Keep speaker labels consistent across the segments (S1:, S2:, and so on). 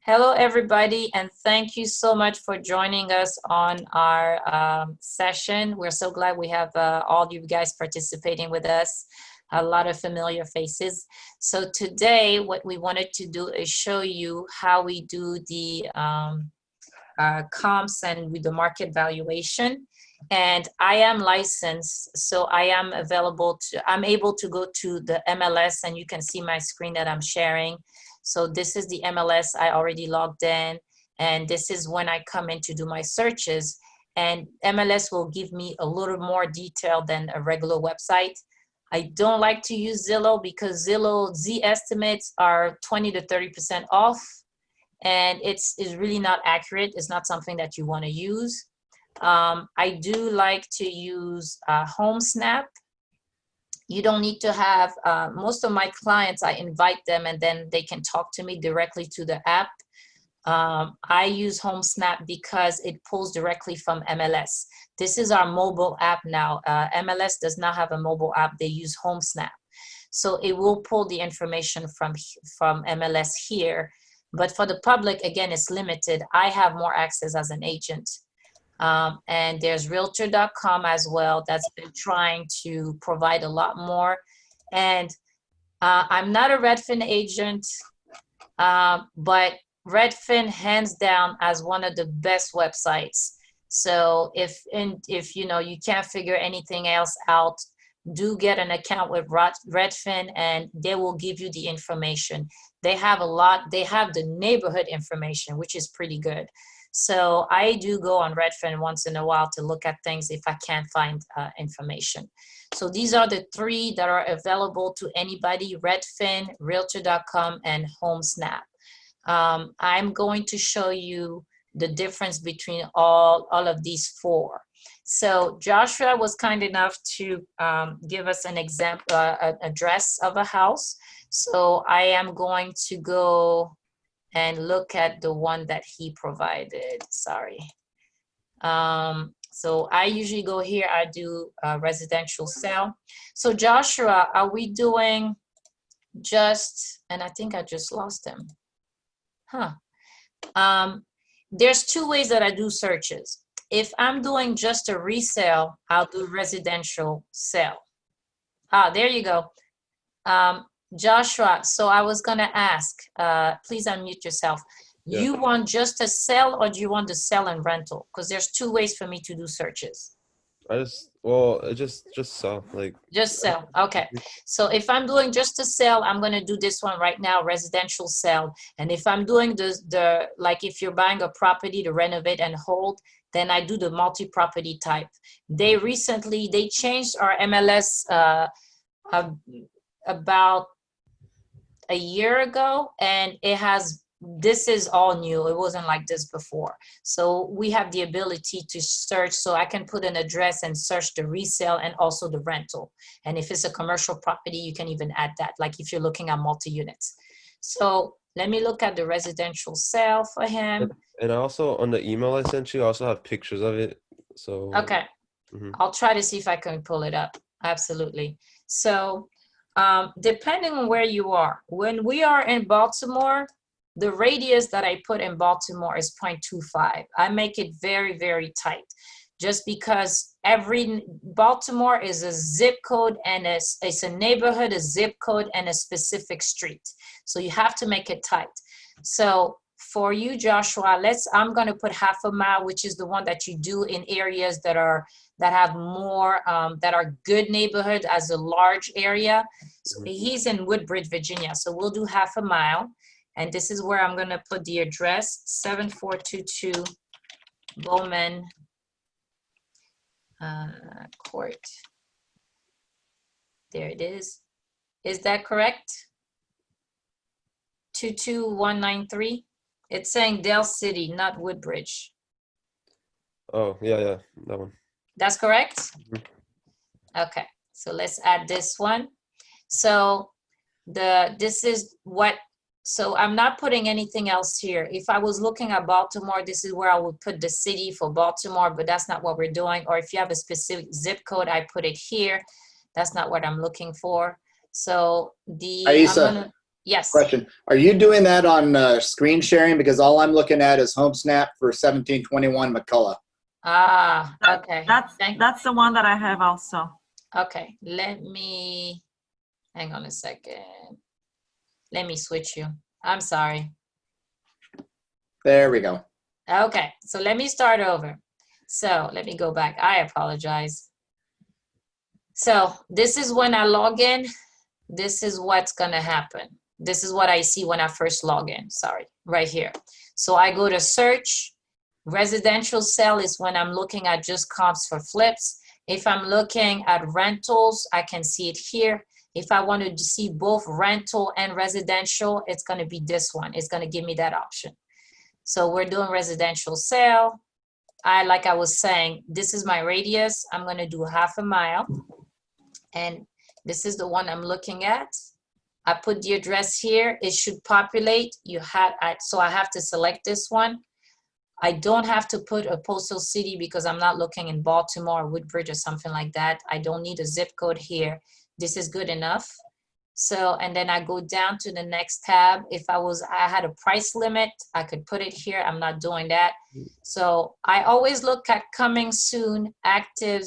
S1: Hello, everybody, and thank you so much for joining us on our session. We're so glad we have all you guys participating with us, a lot of familiar faces. So today, what we wanted to do is show you how we do the comps and with the market valuation. And I am licensed, so I am I'm able to go to the MLS, and you can see my screen that I'm sharing. So this is the MLS. I already logged in, and this is when I come in to do my searches, and MLS will give me a little more detail than a regular website. I don't like to use Zillow because Zillow Z estimates are 20 to 30% off, and it's really not accurate. It's not something that you want to use. I do like to use HomeSnap. You don't need to have, most of my clients, I invite them and then they can talk to me directly to the app. I use HomeSnap because it pulls directly from MLS. This is our mobile app now. MLS does not have a mobile app. They use HomeSnap. So it will pull the information from MLS here. But for the public, again, it's limited. I have more access as an agent. And there's realtor.com as well that's been trying to provide a lot more. And I'm not a Redfin agent, but Redfin hands down as one of the best websites. So if you know you can't figure anything else out, do get an account with Redfin and they will give you the information. They have a lot. They have the neighborhood information, which is pretty good. So I do go on Redfin once in a while to look at things if I can't find information. So these are the three that are available to anybody: Redfin, realtor.com, and HomeSnap. I'm going to show you the difference between all of these four. So Joshua was kind enough to give us an example, an address of a house. So I am going to go and look at the one that he provided. Sorry. So I usually go here, I do a residential sale. So Joshua, are we doing just, and I think I just lost him. There's two ways that I do searches. If I'm doing just a resale, I'll do residential sale. There you go. Joshua, so I was gonna ask, please unmute yourself.
S2: Yeah.
S1: You want just a sell, or do you want the sell and rental? Because there's two ways for me to do searches.
S2: Just sell, like.
S1: Just sell, okay. So if I'm doing just a sell, I'm gonna do this one right now, residential sell. And if I'm doing the like if you're buying a property to renovate and hold, then I do the multi-property type. They changed our MLS about a year ago, and this is all new. It wasn't like this before. So we have the ability to search, so I can put an address and search the resale and also the rental. And if it's a commercial property, you can even add that, like if you're looking at multi-units. So let me look at the residential sale for him.
S2: And also on the email I sent you, I also have pictures of it. So
S1: okay. I'll try to see if I can pull it up. Absolutely. So depending on where you are, when we are in Baltimore, the radius that I put in Baltimore is 0.25. I make it very, very tight, just because Baltimore is a zip code, and it's a neighborhood, a zip code, and a specific street. So you have to make it tight. So for you, Joshua, I'm going to put half a mile, which is the one that you do in areas that have more, that are good neighborhood as a large area. So he's in Woodbridge, Virginia. So we'll do half a mile. And this is where I'm going to put the address, 7422 Bowman Court. There it is. Is that correct? 22193. It's saying Dale City, not Woodbridge.
S2: Oh, yeah, that one.
S1: That's correct? Okay, so let's add this one. So so I'm not putting anything else here. If I was looking at Baltimore, this is where I would put the city for Baltimore, but that's not what we're doing. Or if you have a specific zip code, I put it here. That's not what I'm looking for. So
S3: Aisa,
S1: Yes.
S3: Question. Are you doing that on screen sharing? Because all I'm looking at is HomeSnap for 1721 McCullough.
S1: Ah, okay.
S4: That's the one that I have also.
S1: Okay, let me, hang on a second. Let me switch you. I'm sorry.
S3: There we go.
S1: Okay, so let me start over. So let me go back. I apologize. So this is when I log in. This is what's gonna happen. This is what I see when I first log in, sorry, right here. So I go to search. Residential sale is when I'm looking at just comps for flips. If I'm looking at rentals, I can see it here. If I wanted to see both rental and residential, it's gonna be this one. It's gonna give me that option. So we're doing residential sale. Like I was saying, this is my radius. I'm gonna do 1/2 mile. And this is the one I'm looking at. I put the address here. It should populate. So I have to select this one. I don't have to put a postal city because I'm not looking in Baltimore or Woodbridge or something like that. I don't need a zip code here. This is good enough. So, and then I go down to the next tab. If I had a price limit, I could put it here. I'm not doing that. So I always look at coming soon, active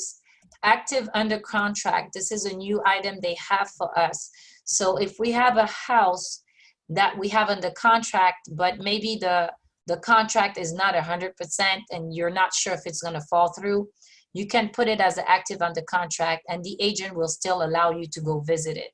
S1: under contract. This is a new item they have for us. So if we have a house that we have under contract, but maybe the contract is not 100% and you're not sure if it's gonna fall through, you can put it as an active under contract and the agent will still allow you to go visit it.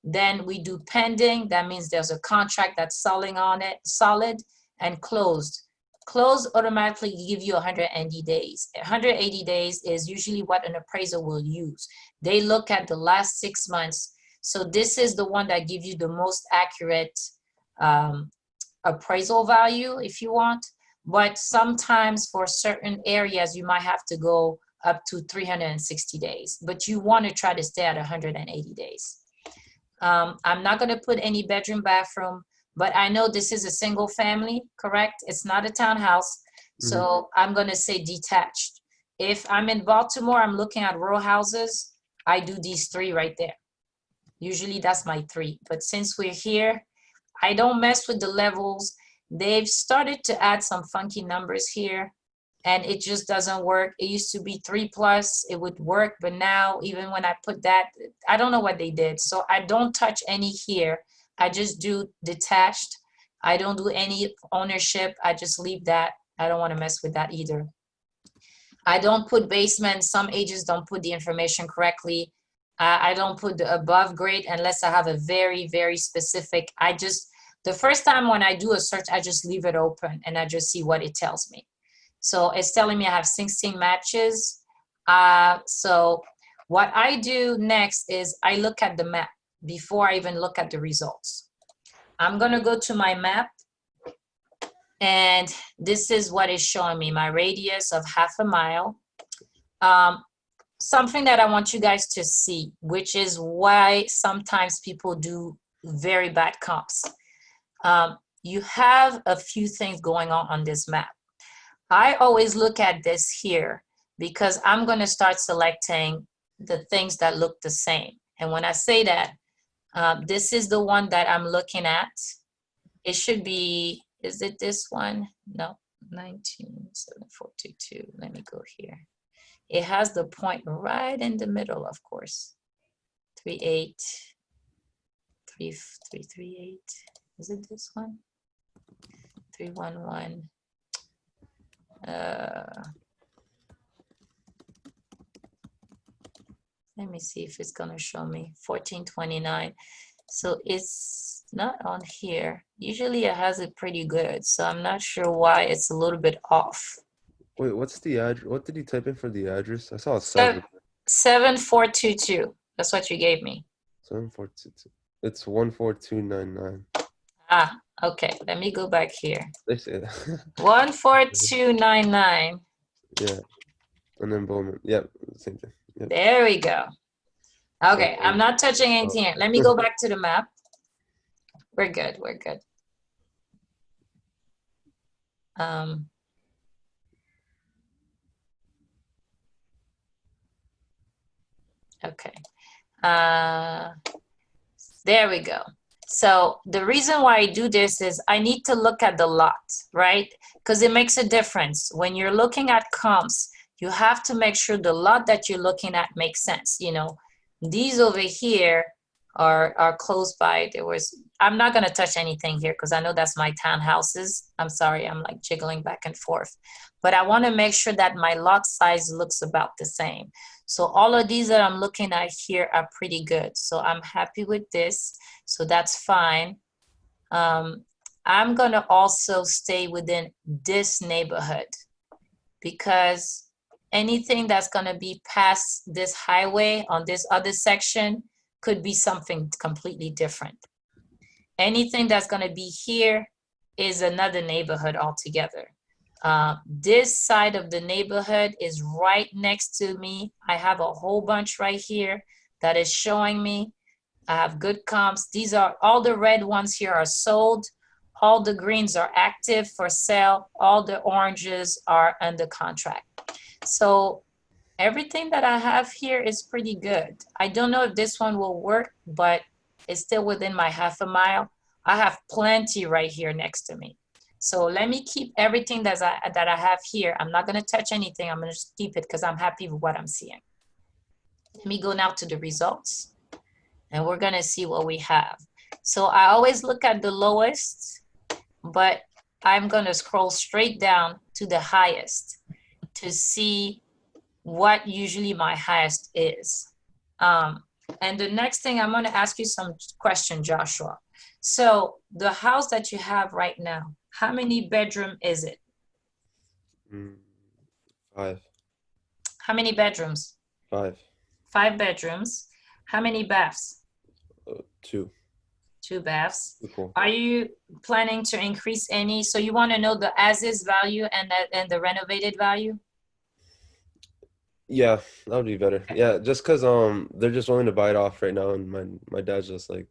S1: Then we do pending. That means there's a contract that's selling on it, solid, and closed. Closed automatically give you 180 days. 180 days is usually what an appraiser will use. They look at the last 6 months. So this is the one that gives you the most accurate appraisal value if you want. But sometimes for certain areas, you might have to go up to 360 days, but you want to try to stay at 180 days. I'm not going to put any bedroom, bathroom, but I know this is a single family, correct? It's not a townhouse. So I'm going to say detached. If I'm in Baltimore, I'm looking at row houses, I do these 3 right there. Usually that's my 3. But since we're here, I don't mess with the levels. They've started to add some funky numbers here and it just doesn't work. It used to be 3+, it would work, but now even when I put that, I don't know what they did. So I don't touch any here. I just do detached. I don't do any ownership. I just leave that. I don't want to mess with that either. I don't put basement. Some agents don't put the information correctly. I don't put the above grade unless I have a very, very specific. The first time when I do a search, I just leave it open and I just see what it tells me. So it's telling me I have 16 matches. So what I do next is I look at the map before I even look at the results. I'm gonna go to my map and this is what is showing me, my radius of 1/2 mile. Something that I want you guys to see, which is why sometimes people do very bad comps. You have a few things going on this map. I always look at this here because I'm going to start selecting the things that look the same. And when I say that, this is the one that I'm looking at. It should be, is it this one? No, 197422. Let me go here. It has the point right in the middle, of course. 3338. Is it this one? 311. Let me see if it's gonna show me 1429. So it's not on here. Usually it has it pretty good, so I'm not sure why it's a little bit off.
S2: Wait, what's the address? What did you type in for the address? I saw a
S1: 7422. That's what you gave me.
S2: 7422. It's 14299.
S1: Ah, okay. Let me go back here.
S2: They say that.
S1: 14299.
S2: Yeah. And then Bowman. Yep. Same thing. Yep.
S1: There we go. Okay, I'm not touching anything here. Let me go back to the map. We're good. We're good. Okay. There we go. So the reason why I do this is I need to look at the lot, right? Because it makes a difference. When you're looking at comps, you have to make sure the lot that you're looking at makes sense. You know, these over here are close by. I'm not gonna touch anything here because I know that's my townhouses. I'm sorry, I'm like jiggling back and forth. But I wanna make sure that my lot size looks about the same. So all of these that I'm looking at here are pretty good. So I'm happy with this. So that's fine. I'm gonna also stay within this neighborhood because anything that's gonna be past this highway on this other section could be something completely different. Anything that's gonna be here is another neighborhood altogether. This side of the neighborhood is right next to me. I have a whole bunch right here that is showing me. I have good comps. These are all the red ones here are sold. All the greens are active for sale. All the oranges are under contract. So everything that I have here is pretty good. I don't know if this one will work, but it's still within my half a mile. I have plenty right here next to me. So let me keep everything that I have here. I'm not gonna touch anything. I'm gonna just keep it because I'm happy with what I'm seeing. Let me go now to the results and we're gonna see what we have. So I always look at the lowest, but I'm gonna scroll straight down to the highest to see what usually my highest is. And the next thing I'm gonna ask you some question, Joshua. So the house that you have right now, how many bedroom is it?
S2: 5.
S1: How many bedrooms?
S2: 5.
S1: 5 bedrooms. How many baths?
S2: 2.
S1: 2 baths.
S2: Cool.
S1: Are you planning to increase any? So you want to know the as-is value and the renovated value?
S2: Yeah, that would be better. Yeah, just because they're just willing to buy it off right now, and my dad's just like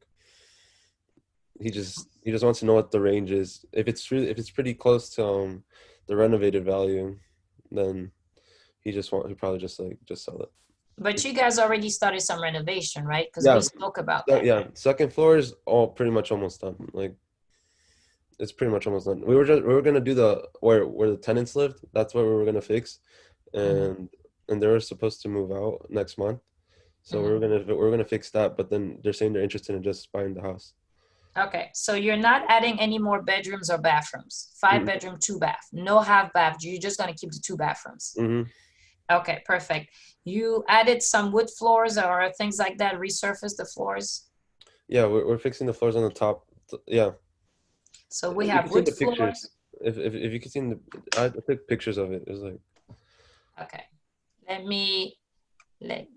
S2: he just wants to know what the range is. If it's pretty close to the renovated value, then he probably just sell it.
S1: But you guys already started some renovation, right? Because
S2: Yeah.
S1: we spoke about that.
S2: Yeah, second floor is all pretty much almost done. Like it's pretty much almost done. We were gonna do the where the tenants lived. That's what we were gonna fix, and they were supposed to move out next month. So we're gonna fix that. But then they're saying they're interested in just buying the house.
S1: Okay, so you're not adding any more bedrooms or bathrooms. 5 bedroom, 2 bath. No half bath. You're just gonna keep the 2 bathrooms. Okay, perfect. You added some wood floors or things like that. Resurface the floors.
S2: Yeah, we're fixing the floors on the top. Yeah.
S1: So we have wood floors.
S2: If you can see I took pictures of it. It was like.
S1: Okay,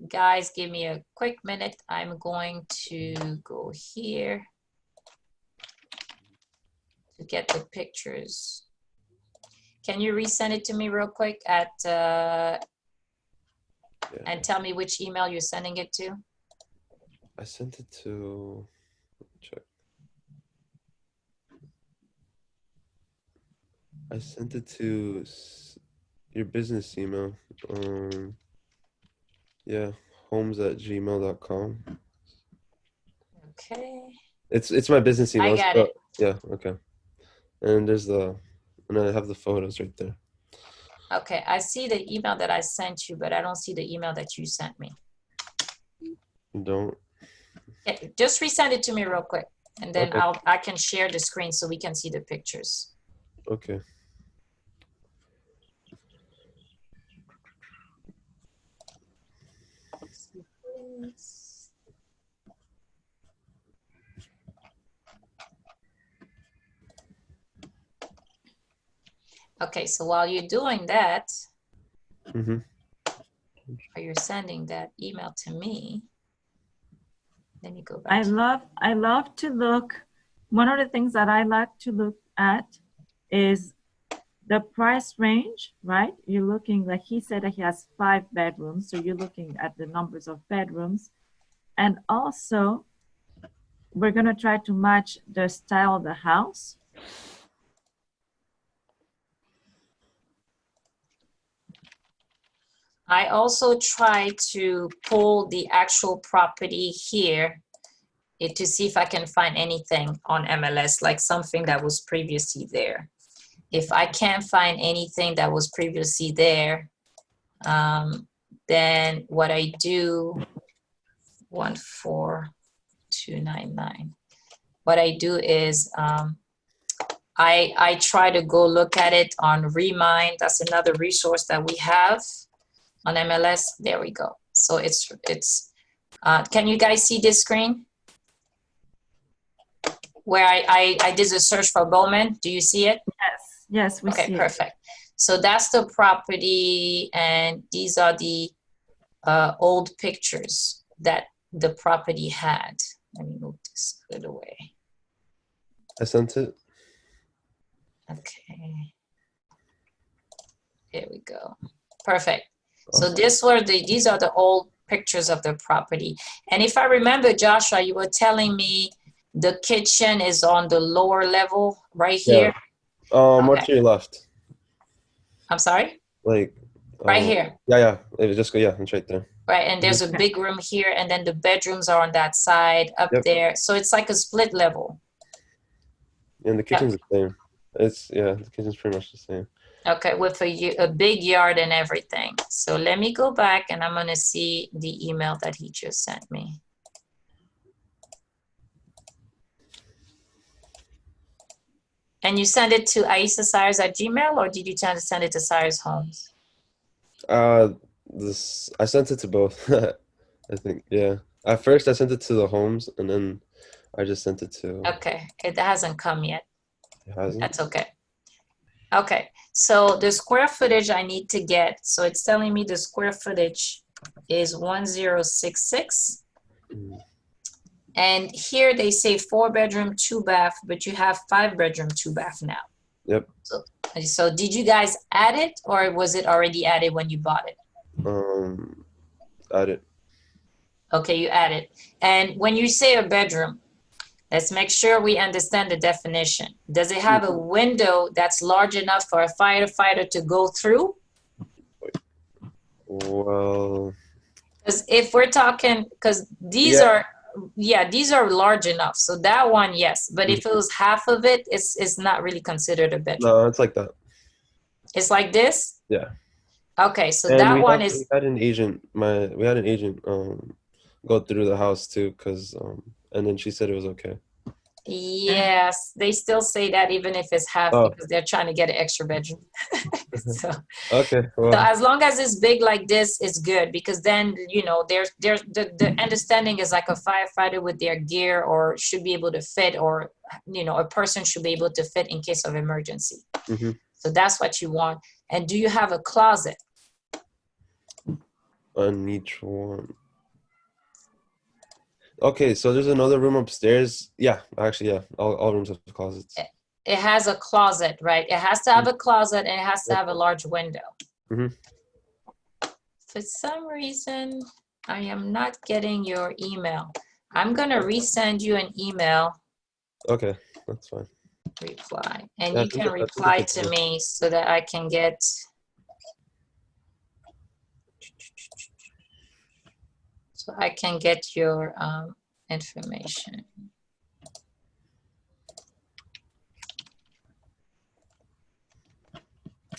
S1: guys give me a quick minute. I'm going to go here to get the pictures. Can you resend it to me real quick and tell me which email you're sending it to?
S2: I sent it to check. I sent it to your business email. Yeah, homes@gmail.com.
S1: Okay.
S2: It's my business email.
S1: I got it.
S2: Yeah, okay. And and I have the photos right there.
S1: Okay, I see the email that I sent you, but I don't see the email that you sent me.
S2: Don't.
S1: Okay, just resend it to me real quick, and then
S2: Okay.
S1: I can share the screen so we can see the pictures.
S2: Okay.
S1: Okay, so while you're doing that,
S2: Mm-hmm.
S1: or you're sending that email to me, let me go back.
S4: I love to look. One of the things that I like to look at is the price range, right? You're looking, like he said that he has 5 bedrooms. So you're looking at the numbers of bedrooms. And also, we're going to try to match the style of the house.
S1: I also try to pull the actual property here it to see if I can find anything on MLS, like something that was previously there. If I can't find anything that was previously there, then what I do, 14299. What I do is I try to go look at it on Remind. That's another resource that we have on MLS. There we go. So it's can you guys see this screen? Where I did a search for Bowman. Do you see it?
S4: Yes, we see
S1: Okay,
S4: it.
S1: perfect. So that's the property, and these are the old pictures that the property had. Let me move this a little way.
S2: I sent it.
S1: Okay. There we go. Perfect. So
S2: Awesome.
S1: these are the old pictures of the property. And if I remember, Joshua, you were telling me the kitchen is on the lower level right here.
S2: More
S1: Okay.
S2: to your left.
S1: I'm sorry?
S2: Like
S1: Right here.
S2: Yeah. It was just go. Yeah, it's right there.
S1: Right, and there's a big room here, and then the bedrooms are on that side up there. So it's like a split level.
S2: And the kitchen's the same. The kitchen's pretty much the same.
S1: Okay, with a big yard and everything. So let me go back, and I'm gonna see the email that he just sent me. And you send it to aisacyrus@gmail, or did you send it to Cyrus Homes?
S2: I sent it to both. I think, yeah. At first I sent it to the homes, and then I just sent it to.
S1: Okay, it hasn't come yet.
S2: It hasn't?
S1: That's okay. Okay, so the square footage I need to get, so it's telling me the square footage is 1066. And here they say 4-bedroom, 2-bath, but you have 5-bedroom, 2-bath now.
S2: Yep.
S1: So did you guys add it, or was it already added when you bought it?
S2: Add it.
S1: Okay, you add it. And when you say a bedroom, let's make sure we understand the definition. Does it have a window that's large enough for a firefighter to go through?
S2: Well,
S1: Because if we're talking, because these are large enough. So that one, yes. But if it was half of it, it's not really considered a bedroom.
S2: no, it's like that.
S1: It's like this?
S2: Yeah.
S1: Okay, so
S2: And
S1: that one is.
S2: We had an agent. We had an agent go through the house too, and then she said it was okay.
S1: Yes, they still say that even if it's half, because they're trying to get an extra bedroom. So,
S2: okay. Well.
S1: so as long as it's big like this, it's good, because then there's the understanding is like a firefighter with their gear or should be able to fit, or a person should be able to fit in case of emergency. So that's what you want. And do you have a closet?
S2: On each one. Okay, so there's another room upstairs. Yeah, actually, yeah. All rooms have closets.
S1: It has a closet, right? It has to have a closet, and it has to have a large window. For some reason, I am not getting your email. I'm going to resend you an email.
S2: Okay, that's fine.
S1: Reply. And you can reply to me so that I can get... So I can get your information.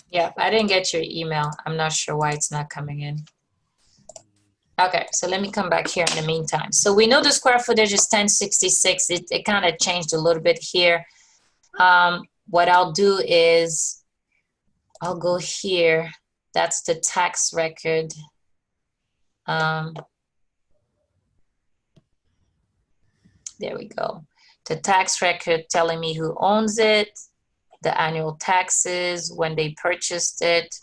S1: Yeah, I didn't get your email. I'm not sure why it's not coming in. Okay, so let me come back here in the meantime. So we know the square footage is 1066. It kind of changed a little bit here. What I'll do is I'll go here. That's the tax record. There we go. The tax record telling me who owns it, the annual taxes, when they purchased it.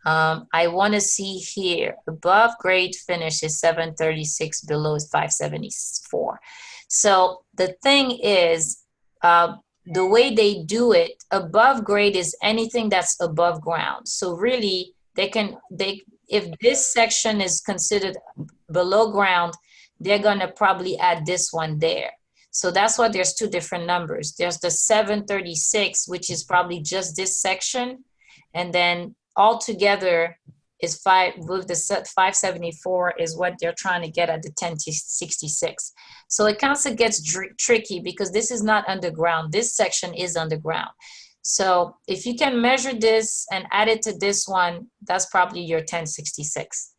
S1: I want to see here, above grade finish is 736, below is 574. So the thing is, the way they do it, above grade is anything that's above ground. So really, if this section is considered below ground, they're going to probably add this one there. So that's why there's two different numbers. There's the 736, which is probably just this section. And then altogether, is 5 with the 574 is what they're trying to get at the 1066. So it kind of gets tricky because this is not underground. This section is underground. So if you can measure this and add it to this one, that's probably your 1066.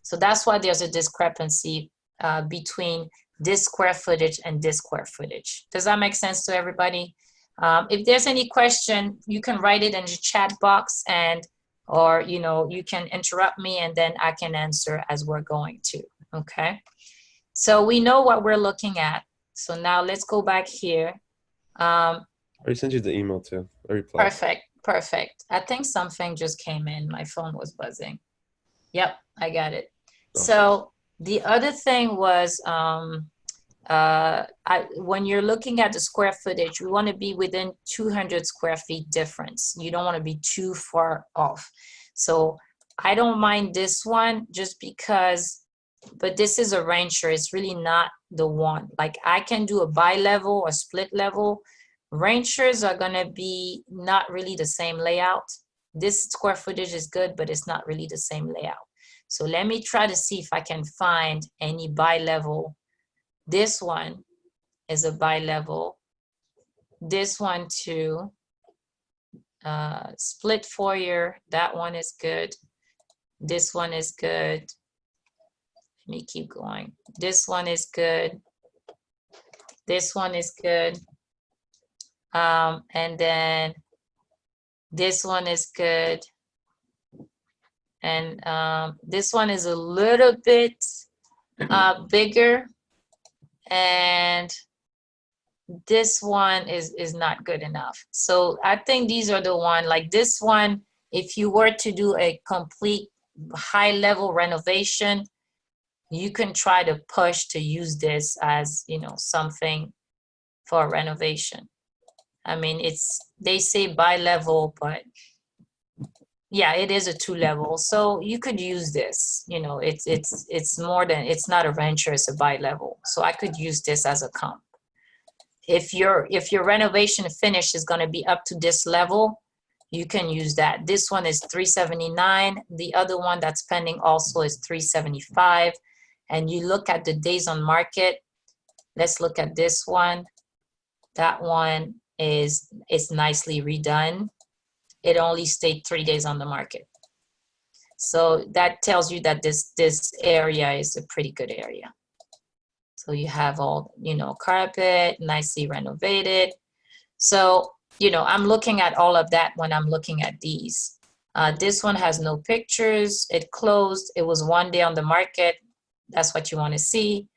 S1: So that's why there's a discrepancy between this square footage and this square footage. Does that make sense to everybody? If there's any question, you can write it in the chat box, or you can interrupt me and then I can answer as we're going to. Okay. So we know what we're looking at. So now let's go back here.
S2: I already sent you the email too. I replied.
S1: Perfect. I think something just came in. My phone was buzzing. Yep, I got it.
S2: Okay.
S1: So the other thing was, when you're looking at the square footage, we want to be within 200 square feet difference. You don't want to be too far off. So I don't mind this one just because, but this is a rancher. It's really not the one. Like I can do a bi-level or split level. Ranchers are going to be not really the same layout. This square footage is good, but it's not really the same layout. So let me try to see if I can find any bi-level. This one is a bi-level. This one too. Split foyer, that one is good. This one is good. Let me keep going. This one is good. This one is good. And then this one is good. And this one is a little bit bigger. And this one is not good enough. So I think these are the one, like this one, if you were to do a complete high level renovation, you can try to push to use this as, something for renovation. I mean, they say bi-level, but yeah, it is a 2-level. So you could use this, it's more than, it's not a rancher, it's a bi-level. So I could use this as a comp. If your renovation finish is going to be up to this level, you can use that. This one is 379. The other one that's pending also is 375. And you look at the days on market. Let's look at this one. That one is nicely redone. It only stayed 3 days on the market. So that tells you that this area is a pretty good area. So you have all, carpet, nicely renovated. So, I'm looking at all of that when I'm looking at these. This one has no pictures. It closed. It was 1 day on the market. That's what you want to see.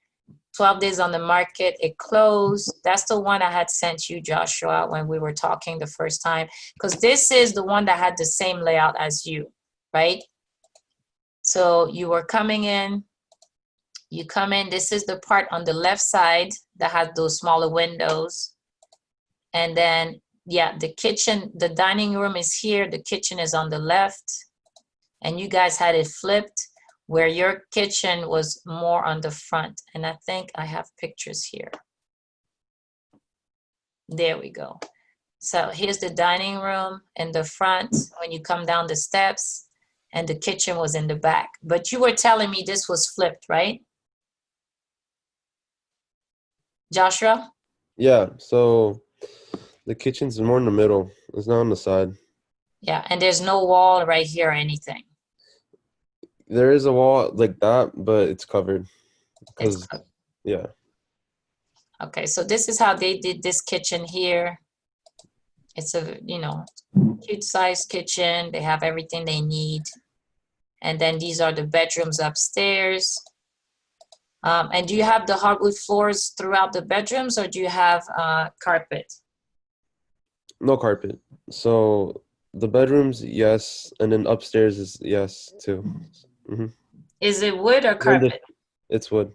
S1: 12 days on the market. It closed. That's the one I had sent you, Joshua, when we were talking the first time. Because this is the one that had the same layout as you, right? So you were coming in. You come in, this is the part on the left side that has those smaller windows. And then, yeah, the kitchen, the dining room is here. The kitchen is on the left. And you guys had it flipped where your kitchen was more on the front. And I think I have pictures here. There we go. So here's the dining room in the front when you come down the steps, and the kitchen was in the back. But you were telling me this was flipped, right? Joshua?
S2: Yeah, so the kitchen's more in the middle. It's not on the side.
S1: Yeah, and there's no wall right here or anything.
S2: There is a wall like that, but it's covered.
S1: It's
S2: yeah.
S1: Okay, so this is how they did this kitchen here. It's a, cute sized kitchen. They have everything they need. And then these are the bedrooms upstairs. And do you have the hardwood floors throughout the bedrooms, or do you have carpet?
S2: No carpet. So the bedrooms, yes, and then upstairs is yes too. Mm-hmm.
S1: Is it wood or carpet?
S2: It's wood.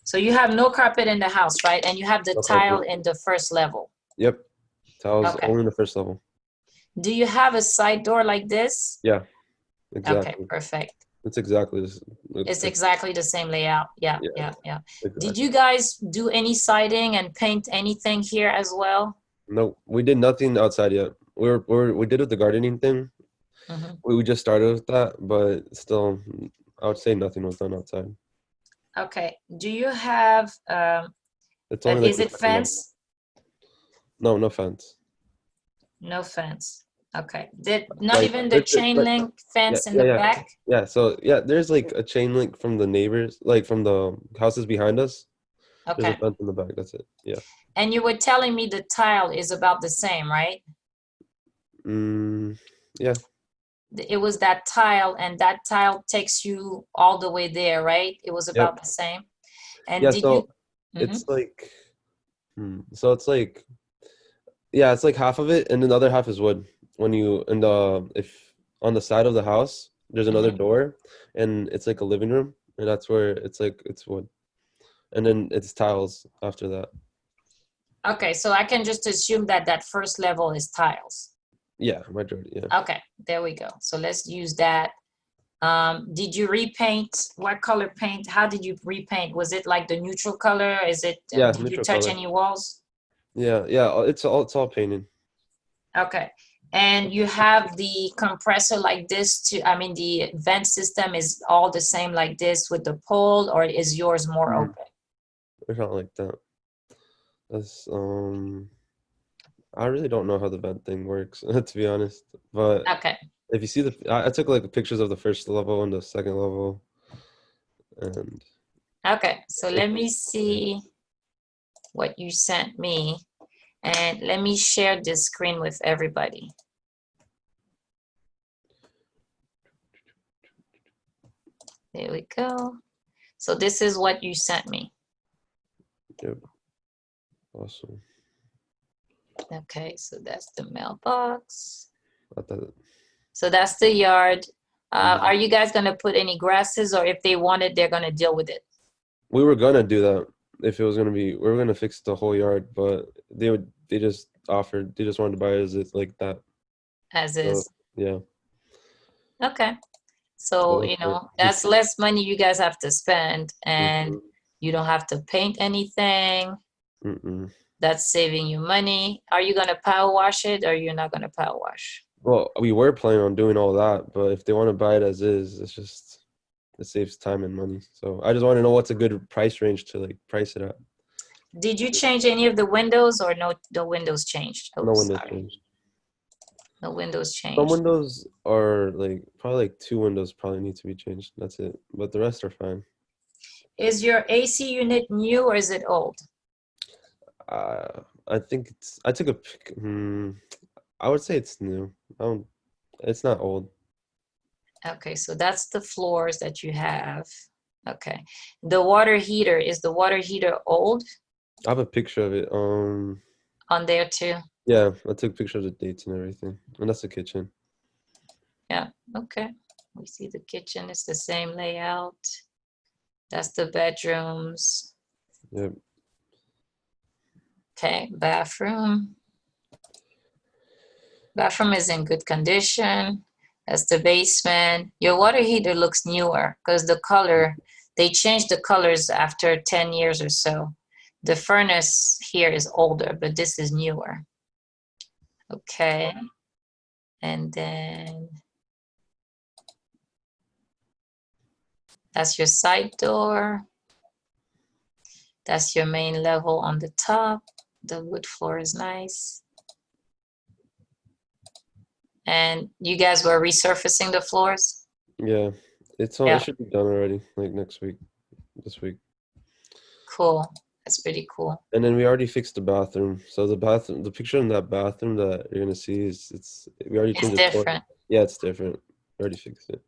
S1: So you have no carpet in the house, right? And you have the tile in the first level.
S2: Yep. Tiles
S1: Okay.
S2: only in the first level.
S1: Do you have a side door like this?
S2: Yeah. Exactly.
S1: Okay, perfect.
S2: It's exactly this.
S1: It's exactly the same layout. Yeah.
S2: Exactly.
S1: Did you guys do any siding and paint anything here as well?
S2: No, we did nothing outside yet. We did with the gardening thing.
S1: Mhm.
S2: We just started with that, but still, I would say nothing was done outside.
S1: Okay. Do you have,
S2: It's only like
S1: is
S2: the
S1: it
S2: second level.
S1: fence?
S2: No, no fence.
S1: No fence. Okay. Not
S2: Like,
S1: even the chain
S2: but
S1: link
S2: yeah,
S1: fence in
S2: yeah,
S1: the
S2: yeah,
S1: back?
S2: yeah. So yeah, there's like a chain link from the neighbors, like from the houses behind us. There's a
S1: Okay.
S2: fence in the back. That's it. Yeah.
S1: And you were telling me the tile is about the same, right?
S2: Yeah.
S1: It was that tile, and that tile takes you all the way there, right? It was
S2: Yep.
S1: about the same. And
S2: Yeah.
S1: did you?
S2: So it's like, so it's like, yeah, it's like half of it, and another half is wood. When you and if on the side of the house, there's another door, and it's like a living room, and that's where it's like it's wood, and then it's tiles after that.
S1: Okay, so I can just assume that that first level is tiles.
S2: Yeah, majority. Yeah.
S1: Okay, there we go. So let's use that. Did you repaint? What color paint? How did you repaint? Was it like the neutral color? Is it?
S2: Yeah,
S1: Did you
S2: neutral
S1: touch
S2: color.
S1: any walls?
S2: Yeah, yeah. It's all painted.
S1: Okay, and you have the compressor like this to. I mean, the vent system is all the same like this with the pole, or is yours more open?
S2: It's not like that. That's I really don't know how the vent thing works, to be honest. But
S1: Okay.
S2: if you see I took like pictures of the first level and the second level, and
S1: Okay, so let me see what you sent me, and let me share this screen with everybody. There we go. So this is what you sent me.
S2: yep, awesome.
S1: Okay, so that's the mailbox.
S2: I thought,
S1: So that's the yard.
S2: Mhm.
S1: Are you guys gonna put any grasses, or if they want it, they're gonna deal with it?
S2: we were gonna do that if it was gonna be. We were gonna fix the whole yard, but they just offered. They just wanted to buy it as it's like that.
S1: As
S2: So
S1: is.
S2: yeah.
S1: Okay.
S2: So
S1: So,
S2: that's it.
S1: that's less money you guys have to spend, and
S2: Mhm.
S1: you don't have to paint anything.
S2: Mm-mm.
S1: That's saving you money. Are you gonna power wash it, or you're not gonna power wash?
S2: Well, we were planning on doing all that, but if they want to buy it as is, it's just it saves time and money. So I just want to know what's a good price range to like price it at.
S1: Did you change any of the windows, or no? The windows changed. Oh,
S2: No windows
S1: sorry.
S2: changed.
S1: No windows
S2: Some
S1: changed.
S2: windows are like probably like 2 windows probably need to be changed. That's it. But the rest are fine.
S1: Is your AC unit new, or is it old?
S2: I think it's. I took a. I would say it's new. It's not old.
S1: Okay, so that's the floors that you have. Okay. The water heater, is the water heater old
S2: I have a picture of it.
S1: on there too?
S2: Yeah, I took a picture of the dates and everything, and that's the kitchen.
S1: Yeah, okay. We see the kitchen, it's the same layout. That's the bedrooms.
S2: Yep.
S1: Okay, bathroom. Bathroom is in good condition. That's the basement. Your water heater looks newer because the color, they changed the colors after 10 years or so. The furnace here is older, but this is newer. Okay. And then that's your side door. That's your main level on the top. The wood floor is nice. And you guys were resurfacing the floors?
S2: Yeah, it's all.
S1: Yeah.
S2: It should be done already, like next week, this week.
S1: Cool. That's pretty cool.
S2: And then we already fixed the bathroom. So the bathroom, the picture in that bathroom that you're gonna see is we already
S1: It's
S2: changed the floor.
S1: different.
S2: Yeah, it's different. We already fixed it.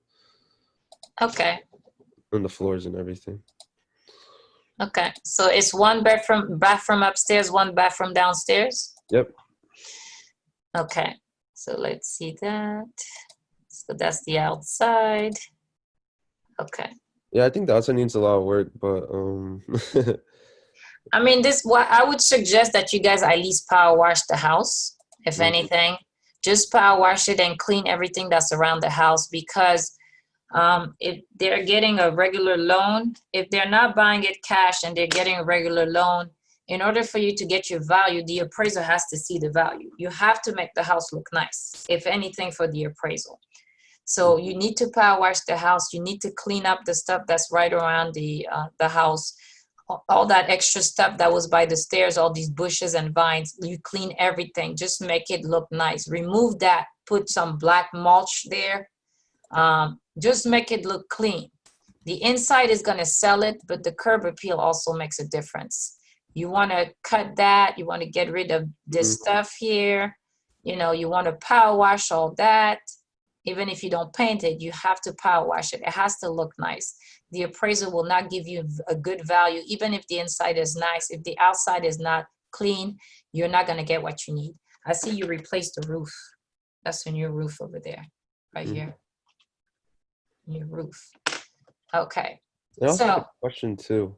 S1: Okay.
S2: And the floors and everything.
S1: Okay. So it's one bathroom upstairs, one bathroom downstairs?
S2: Yep.
S1: Okay. So let's see that. So that's the outside. Okay.
S2: Yeah, I think the outside needs a lot of work, but
S1: I mean, what I would suggest that you guys at least power wash the house, if
S2: Mhm.
S1: anything. Just power wash it and clean everything that's around the house, because if they're getting a regular loan, if they're not buying it cash and they're getting a regular loan, in order for you to get your value, the appraiser has to see the value. You have to make the house look nice, if anything, for the appraisal. So you need to power wash the house. You need to clean up the stuff that's right around the house. All that extra stuff that was by the stairs, all these bushes and vines, you clean everything. Just make it look nice. Remove that. Put some black mulch there. Just make it look clean. The inside is going to sell it, but the curb appeal also makes a difference. You want to cut that. You want to get rid of this stuff here. You know, you want to power wash all that. Even if you don't paint it, you have to power wash it. It has to look nice. The appraiser will not give you a good value, even if the inside is nice. If the outside is not clean, you're not going to get what you need. I see you replaced the roof. That's a new roof over there, right here. New roof. Okay.
S2: I also have a question too.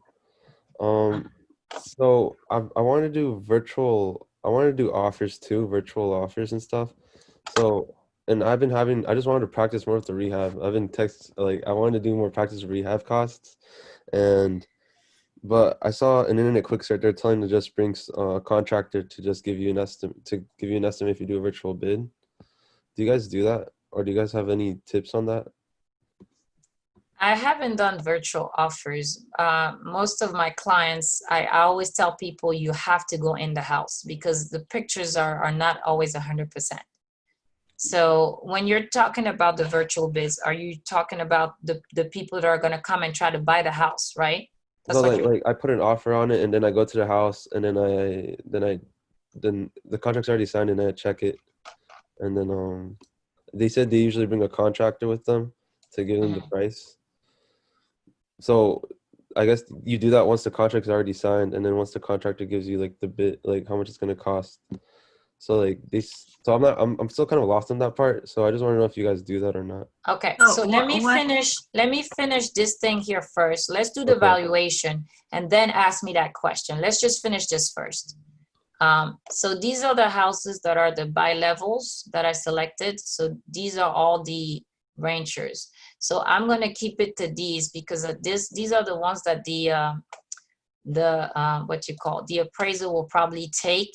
S2: So I want to do I want to do offers too, virtual offers and stuff. So, and I just wanted to practice more with the rehab. I wanted to do more practice with rehab costs. But I saw an internet quick search, they're telling to just bring a contractor to just give you an estimate, if you do a virtual bid. Do you guys do that? Or do you guys have any tips on that?
S1: I haven't done virtual offers. Most of my clients, I always tell people you have to go in the house because the pictures are not always 100%. So when you're talking about the virtual bids, are you talking about the people that are going to come and try to buy the house, right? That's
S2: so like I put an offer on it and then I go to the house and then then the contract's already signed and I check it. And then they said they usually bring a contractor with them to give them the price. So I guess you do that once the contract's already signed, and then once the contractor gives you like the bid, like how much it's gonna cost. So like I'm still kind of lost on that part. So I just want to know if you guys do that or not.
S1: Okay, so let me finish this thing here first. Let's do the valuation and then ask me that question. Let's just finish this first. So these are the houses that are the bi-levels that I selected. So these are all the ranchers. So I'm going to keep it to these because these are the ones that the appraiser will probably take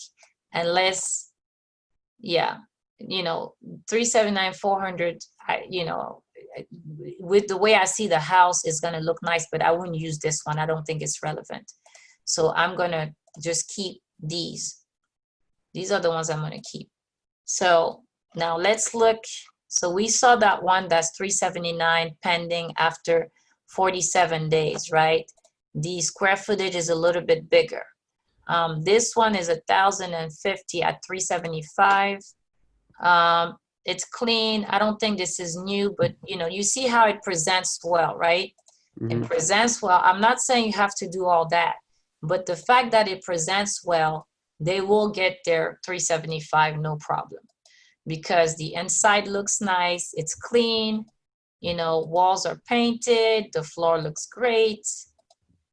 S1: unless, yeah, 379, 400, with the way I see the house is going to look nice, but I wouldn't use this one. I don't think it's relevant. So I'm going to just keep these. These are the ones I'm going to keep. So now let's look. So we saw that one that's 379 pending after 47 days, right? The square footage is a little bit bigger. This one is 1,050 at 375. It's clean. I don't think this is new, but you see how it presents well, right? It presents well. I'm not saying you have to do all that, but the fact that it presents well, they will get their 375, no problem. Because the inside looks nice, it's clean, walls are painted, the floor looks great,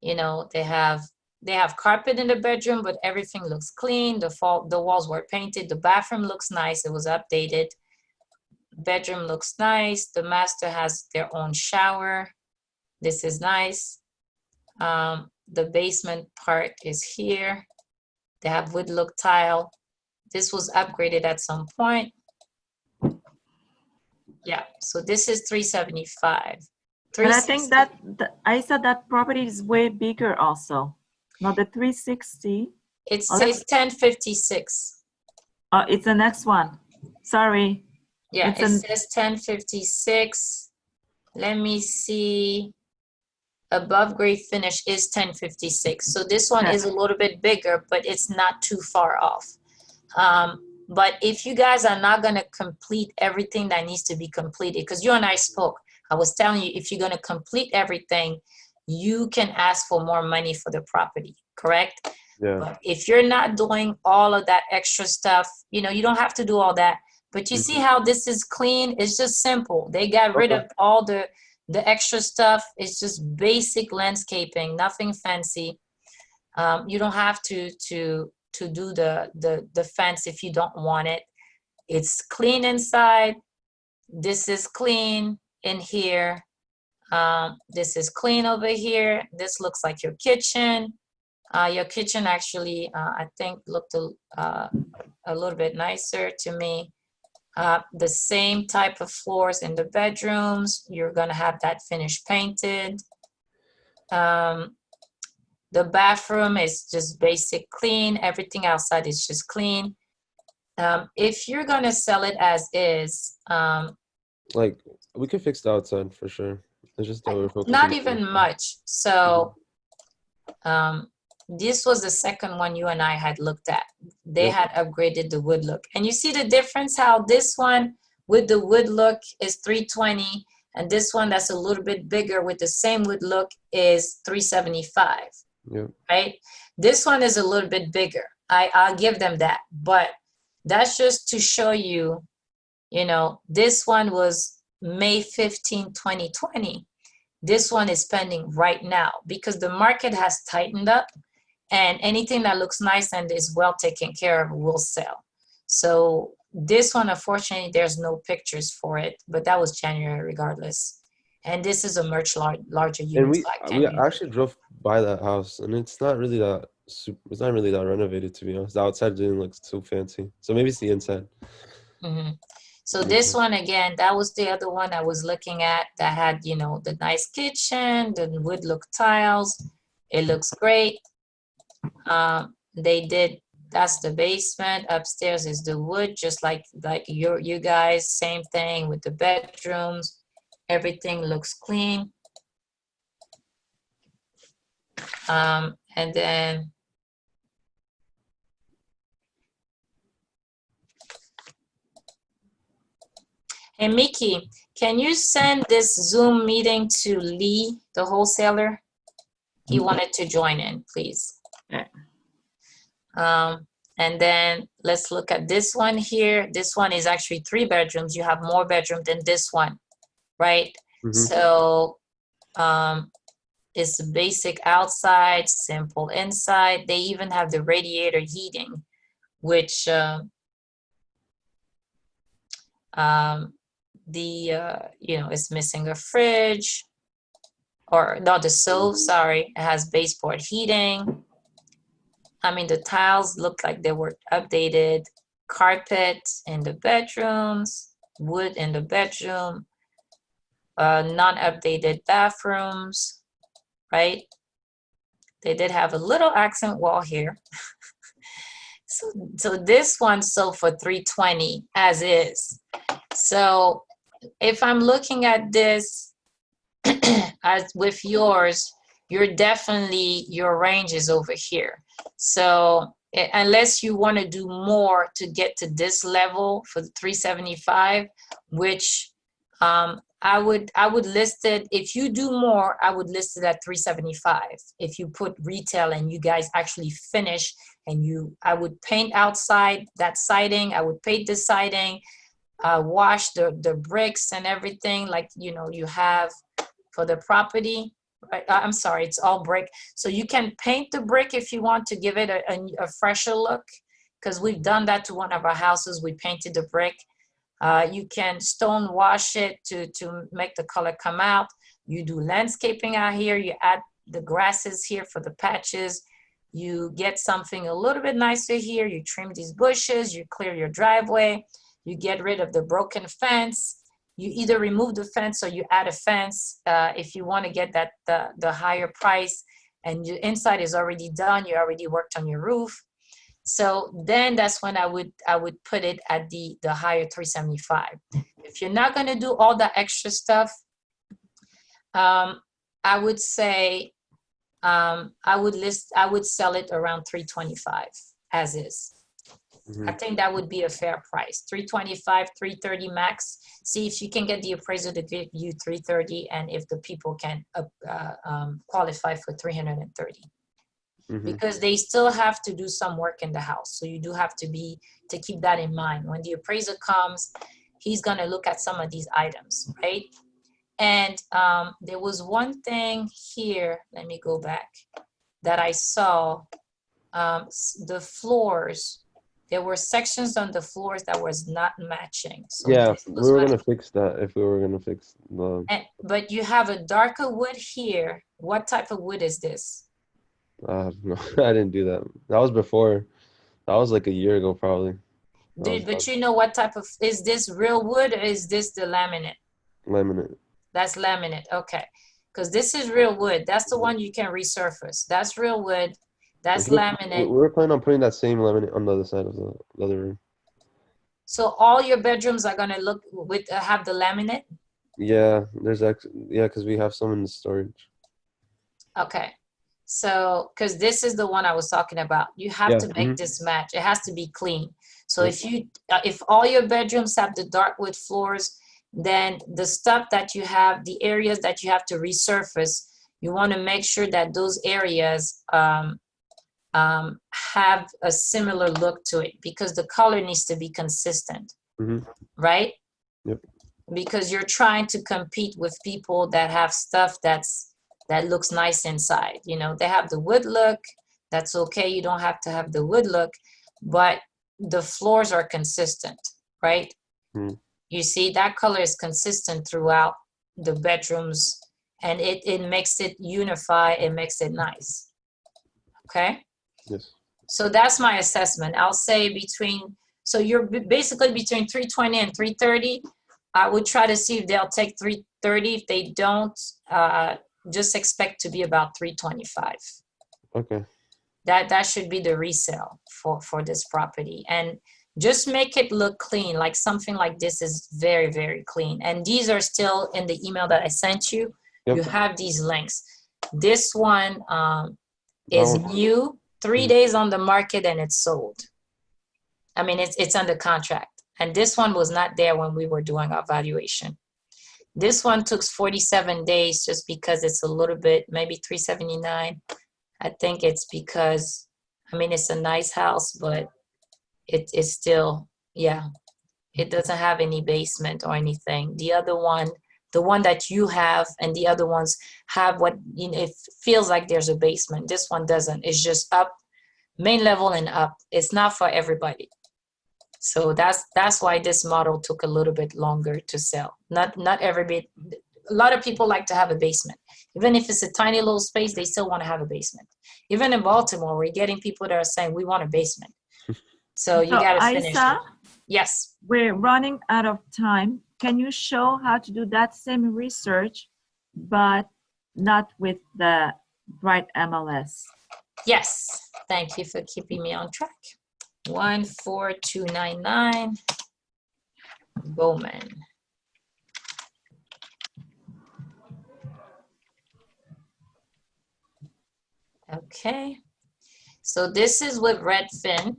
S1: they have carpet in the bedroom, but everything looks clean, the walls were painted, the bathroom looks nice, it was updated, bedroom looks nice, the master has their own shower, this is nice, the basement part is here, they have wood look tile, this was upgraded at some point. Yeah, so this is 375.
S4: But I think that I said that property is way bigger also. Not the 360.
S1: It says 1056.
S4: Oh, it's the next one. Sorry.
S1: Yeah, it says 1056. Let me see. Above grade finish is 1056. So this one is a little bit bigger, but it's not too far off. But if you guys are not going to complete everything that needs to be completed, because you and I spoke, I was telling you, if you're going to complete everything, you can ask for more money for the property, correct?
S2: Yeah.
S1: But if you're not doing all of that extra stuff, you don't have to do all that. But you see how this is clean? It's just simple. They got rid of all the extra stuff. It's just basic landscaping, nothing fancy. You don't have to do the fence if you don't want it. It's clean inside. This is clean in here. This is clean over here. This looks like your kitchen. Your kitchen actually, I think, looked a little bit nicer to me. The same type of floors in the bedrooms. You're gonna have that finish painted. The bathroom is just basic clean. Everything outside is just clean. If you're gonna sell it as is,
S2: Like we could fix the outside for sure. It's just that we're focusing
S1: not
S2: on
S1: even
S2: the-
S1: much. So this was the second one you and I had looked at. They
S2: Yep.
S1: had upgraded the wood look. And you see the difference how this one with the wood look is 320 and this one that's a little bit bigger with the same wood look is 375,
S2: Yep.
S1: right? This one is a little bit bigger. I'll give them that. But that's just to show you, you know, this one was May 15, 2020. This one is pending right now because the market has tightened up and anything that looks nice and is well taken care of will sell. So this one, unfortunately, there's no pictures for it, but that was January regardless. And this is a much larger unit.
S2: And
S1: so I
S2: we
S1: can't-
S2: actually drove by that house, and it's not really that it's not really that renovated, to be honest. The outside didn't look too fancy, so maybe it's the inside.
S1: Mhm. So this one again, that was the other one I was looking at that had, you know, the nice kitchen, the wood look tiles. It looks great. They did, that's the basement. Upstairs is the wood, just like you guys, same thing with the bedrooms. Everything looks clean. And then hey, Mickey, can you send this Zoom meeting to Lee, the wholesaler? He wanted to join in, please.
S4: Okay.
S1: And then let's look at this one here. This one is actually 3 bedrooms. You have more bedroom than this one, right?
S2: Mhm.
S1: So it's basic outside, simple inside. They even have the radiator heating, which you know, it's missing a fridge, or not the stove, sorry. It has baseboard heating. I mean, the tiles look like they were updated. Carpet in the bedrooms, wood in the bedroom, non-updated bathrooms, right? They did have a little accent wall here. So this one sold for 320 as is. So if I'm looking at this as with yours, you're definitely, your range is over here. So unless you want to do more to get to this level for the 375, which I would list it, if you do more, I would list it at 375. If you put retail and you guys actually finish and I would paint outside that siding, I would paint the siding, wash the bricks and everything like, you know, you have for the property, right? I'm sorry, it's all brick. So you can paint the brick if you want to give it a fresher look, because we've done that to one of our houses. We painted the brick. You can stone wash it to make the color come out. You do landscaping out here. You add the grasses here for the patches. You get something a little bit nicer here. You trim these bushes. You clear your driveway. You get rid of the broken fence. You either remove the fence or you add a fence if you want to get that the higher price, and your inside is already done. You already worked on your roof. So then that's when I would put it at the higher 375. If you're not going to do all the extra stuff, I would say I would sell it around 325 as is. I think that would be a fair price. 325, 330 max. See if you can get the appraiser to give you 330, and if the people can qualify for 330. Because they still have to do some work in the house. So you do have to keep that in mind. When the appraiser comes, he's going to look at some of these items, right? And there was one thing here, let me go back, that I saw, the floors. There were sections on the floors that was not matching. So
S2: yeah, we were gonna fix that if we were gonna fix the.
S1: But you have a darker wood here. What type of wood is this?
S2: No, I didn't do that. That was before. That was like a year ago, probably.
S1: But you know what type of, is this real wood or is this the laminate?
S2: Laminate.
S1: That's laminate, okay. Because this is real wood. That's the one you can resurface. That's real wood. That's laminate.
S2: We're planning on putting that same laminate on the other side of the other room.
S1: So all your bedrooms are gonna look with have the laminate?
S2: Yeah, because we have some in the storage.
S1: Okay. So, because this is the one I was talking about. You have to make this match. It has to be clean. So if all your bedrooms have the dark wood floors, then the stuff that you have, the areas that you have to resurface, you want to make sure that those areas have a similar look to it, because the color needs to be consistent, right?
S2: Yep.
S1: Because you're trying to compete with people that have stuff that looks nice inside. You know, they have the wood look. That's okay. You don't have to have the wood look, but the floors are consistent, right? You see, that color is consistent throughout the bedrooms, and it makes it unify. It makes it nice. Okay.
S2: Yes.
S1: So that's my assessment. I'll say so you're basically between 320 and 330. I would try to see if they'll take 330. If they don't, just expect to be about 325.
S2: Okay.
S1: That should be the resale for this property. And just make it look clean. Like something like this is very, very clean. And these are still in the email that I sent you. Yep. You have these links. This one is new, 3 days on the market, and it's sold. I mean, it's under contract. And this one was not there when we were doing our valuation. This one took 47 days just because it's a little bit, maybe 379. I think it's because, I mean, it's a nice house, but it's still, yeah, it doesn't have any basement or anything. The other one, the one that you have, and the other ones have what, you know, it feels like there's a basement. This one doesn't. It's just up, main level and up. It's not for everybody. So that's why this model took a little bit longer to sell. Not everybody. A lot of people like to have a basement. Even if it's a tiny little space, they still want to have a basement. Even in Baltimore, we're getting people that are saying, we want a basement. So you got to finish it. Yes.
S4: We're running out of time. Can you show how to do that same research, but not with the Bright MLS?
S1: Yes. Thank you for keeping me on track. 14299 Bowman. Okay. So this is with Redfin.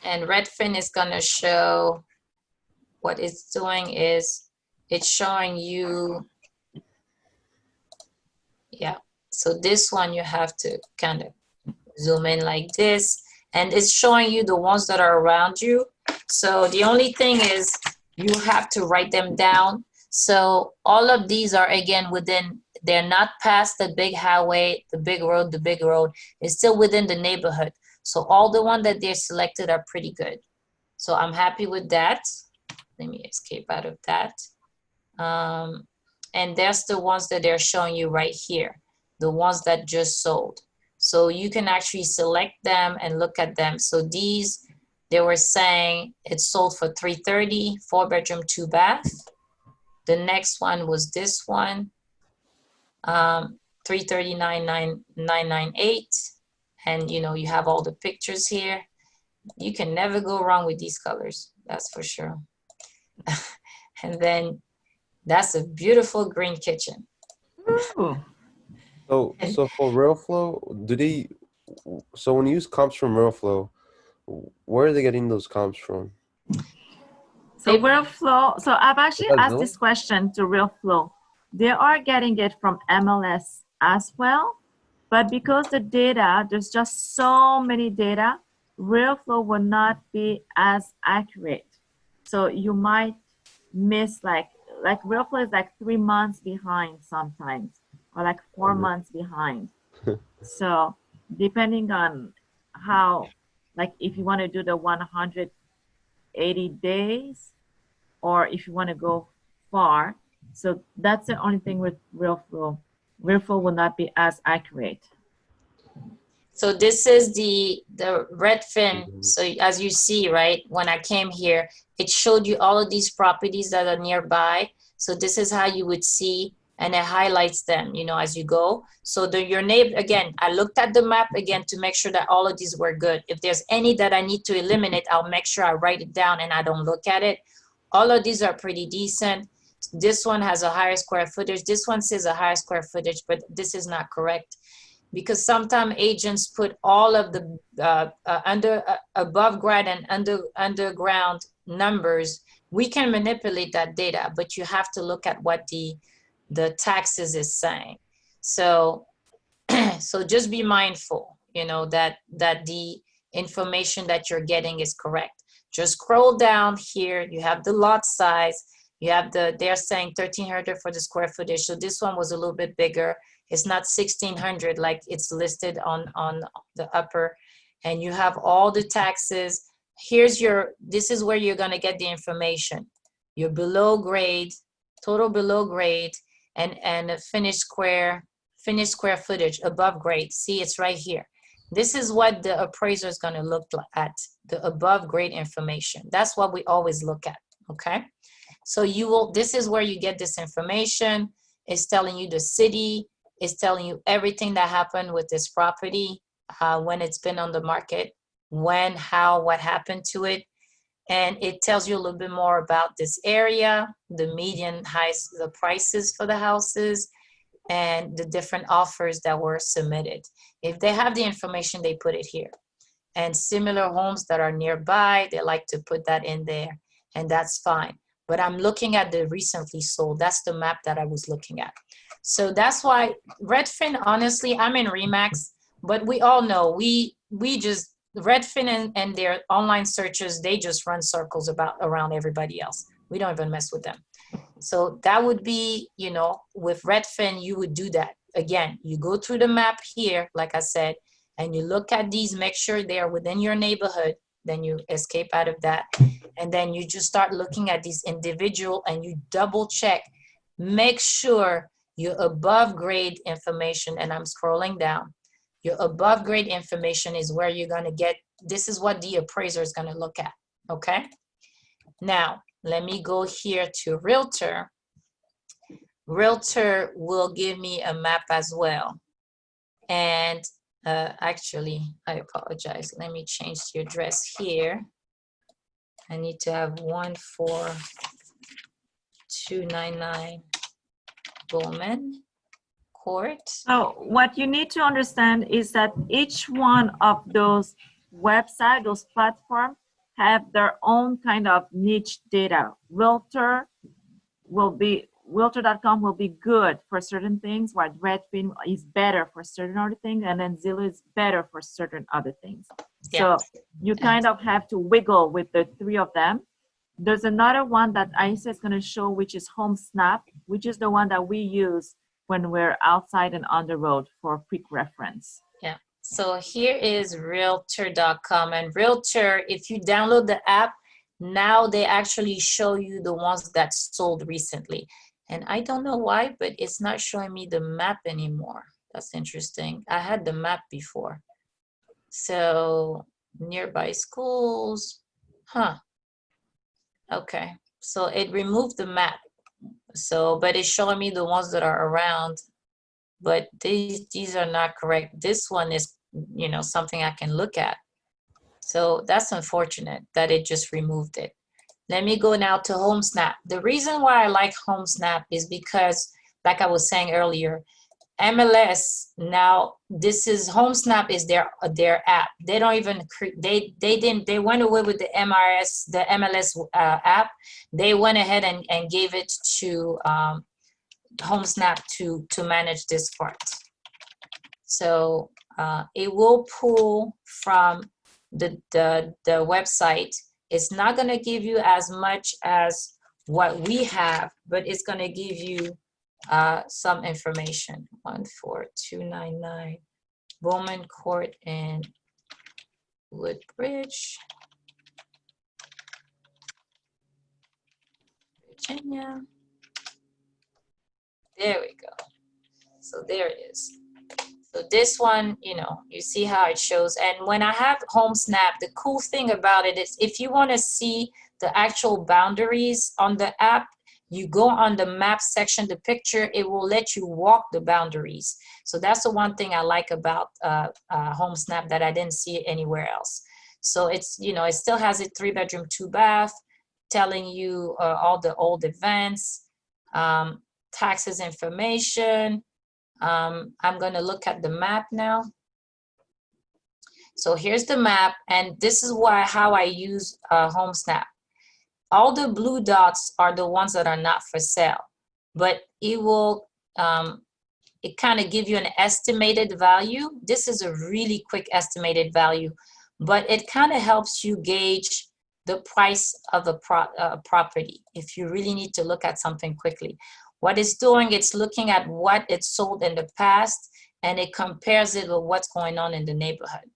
S1: And Redfin is going to show, what it's doing is it's showing you, yeah. So this one you have to kind of zoom in like this, and it's showing you the ones that are around you. So the only thing is you have to write them down. So all of these are, again, within, they're not past the big highway, the big road. It's still within the neighborhood. So all the ones that they're selected are pretty good. So I'm happy with that. Let me escape out of that. And that's the ones that they're showing you right here, the ones that just sold. So you can actually select them and look at them. So these, they were saying it's sold for 330, 4-bedroom, 2-bath. The next one was this one, 339,998. And you know, you have all the pictures here. You can never go wrong with these colors, that's for sure. And then that's a beautiful green kitchen.
S4: Ooh.
S2: So for RealFlow, so when you use comps from RealFlow, where are they getting those comps from?
S4: So RealFlow, so I've actually asked this question to RealFlow. They are getting it from MLS as well, but because the data, there's just so many data, RealFlow will not be as accurate. So you might miss like RealFlow is like 3 months behind sometimes, or like 4 months behind. So depending on how, like if you want to do the 180 days, or if you want to go far. So that's the only thing with RealFlow. RealFlow will not be as accurate.
S1: So this is the Redfin. So as you see, right, when I came here, it showed you all of these properties that are nearby. So this is how you would see, and it highlights them, you know, as you go. So your neighbor, again, I looked at the map again to make sure that all of these were good. If there's any that I need to eliminate, I'll make sure I write it down and I don't look at it. All of these are pretty decent. This one has a higher square footage. This one says a higher square footage, but this is not correct, because sometimes agents put all of the above ground and underground numbers. We can manipulate that data, but you have to look at what the taxes is saying. So so just be mindful, you know, that the information that you're getting is correct. Just scroll down here. You have the lot size. You have they're saying 1,300 for the square footage. So this one was a little bit bigger. It's not 1,600 like it's listed on the upper. And you have all the taxes. This is where you're gonna get the information. Your below grade, total below grade, and a finished square footage above grade. See, it's right here. This is what the appraiser is gonna look at, the above grade information. That's what we always look at, okay? So this is where you get this information. It's telling you the city, it's telling you everything that happened with this property, when it's been on the market, when, how, what happened to it. And it tells you a little bit more about this area, the median highs, the prices for the houses, and the different offers that were submitted. If they have the information, they put it here. And similar homes that are nearby, they like to put that in there, and that's fine. But I'm looking at the recently sold. That's the map that I was looking at. So that's why Redfin, honestly, I'm in Remax, but we all know we just, Redfin and their online searches, they just run circles around everybody else. We don't even mess with them. So that would be, you know, with Redfin, you would do that. Again, you go through the map here, like I said, and you look at these, make sure they are within your neighborhood, then you escape out of that. And then you just start looking at these individual and you double check, make sure your above grade information, and I'm scrolling down, your above grade information is where you're gonna get, this is what the appraiser is gonna look at, okay? Now, let me go here to Realtor. Realtor will give me a map as well. And actually, I apologize. Let me change the address here. I need to have 14299 Bowman Court.
S4: So what you need to understand is that each one of those websites, those platforms, have their own kind of niche data. Realtor.com will be good for certain things, while Redfin is better for certain other things, and then Zillow is better for certain other things.
S1: Yeah.
S4: So you kind of have to wiggle with the three of them. There's another one that Aisa is going to show, which is HomeSnap, which is the one that we use when we're outside and on the road for quick reference.
S1: Yeah. So here is realtor.com, and Realtor, if you download the app, now they actually show you the ones that sold recently. And I don't know why, but it's not showing me the map anymore. That's interesting. I had the map before. So nearby schools, huh? Okay, so it removed the map. So, but it's showing me the ones that are around, but these are not correct. This one is, you know, something I can look at. So that's unfortunate that it just removed it. Let me go now to HomeSnap. The reason why I like HomeSnap is because, like I was saying earlier, MLS now, this is HomeSnap is their app. They don't even they went away with the MLS app. They went ahead and gave it to HomeSnap to manage this part. So it will pull from the website. It's not going to give you as much as what we have, but it's going to give you some information. 14299 Bowman Court in Woodbridge, Virginia. There we go. So there it is. So this one, you know, you see how it shows. And when I have HomeSnap, the cool thing about it is if you want to see the actual boundaries on the app, you go on the map section, the picture, it will let you walk the boundaries. So that's the one thing I like about HomeSnap that I didn't see anywhere else. So it's, you know, it still has a 3-bedroom, 2-bath, telling you all the old events, taxes information. I'm going to look at the map now. So here's the map, and this is how I use HomeSnap. All the blue dots are the ones that are not for sale, but it will, it kind of give you an estimated value. This is a really quick estimated value, but it kind of helps you gauge the price of a property if you really need to look at something quickly. What it's doing, it's looking at what it sold in the past, and it compares it with what's going on in the neighborhood.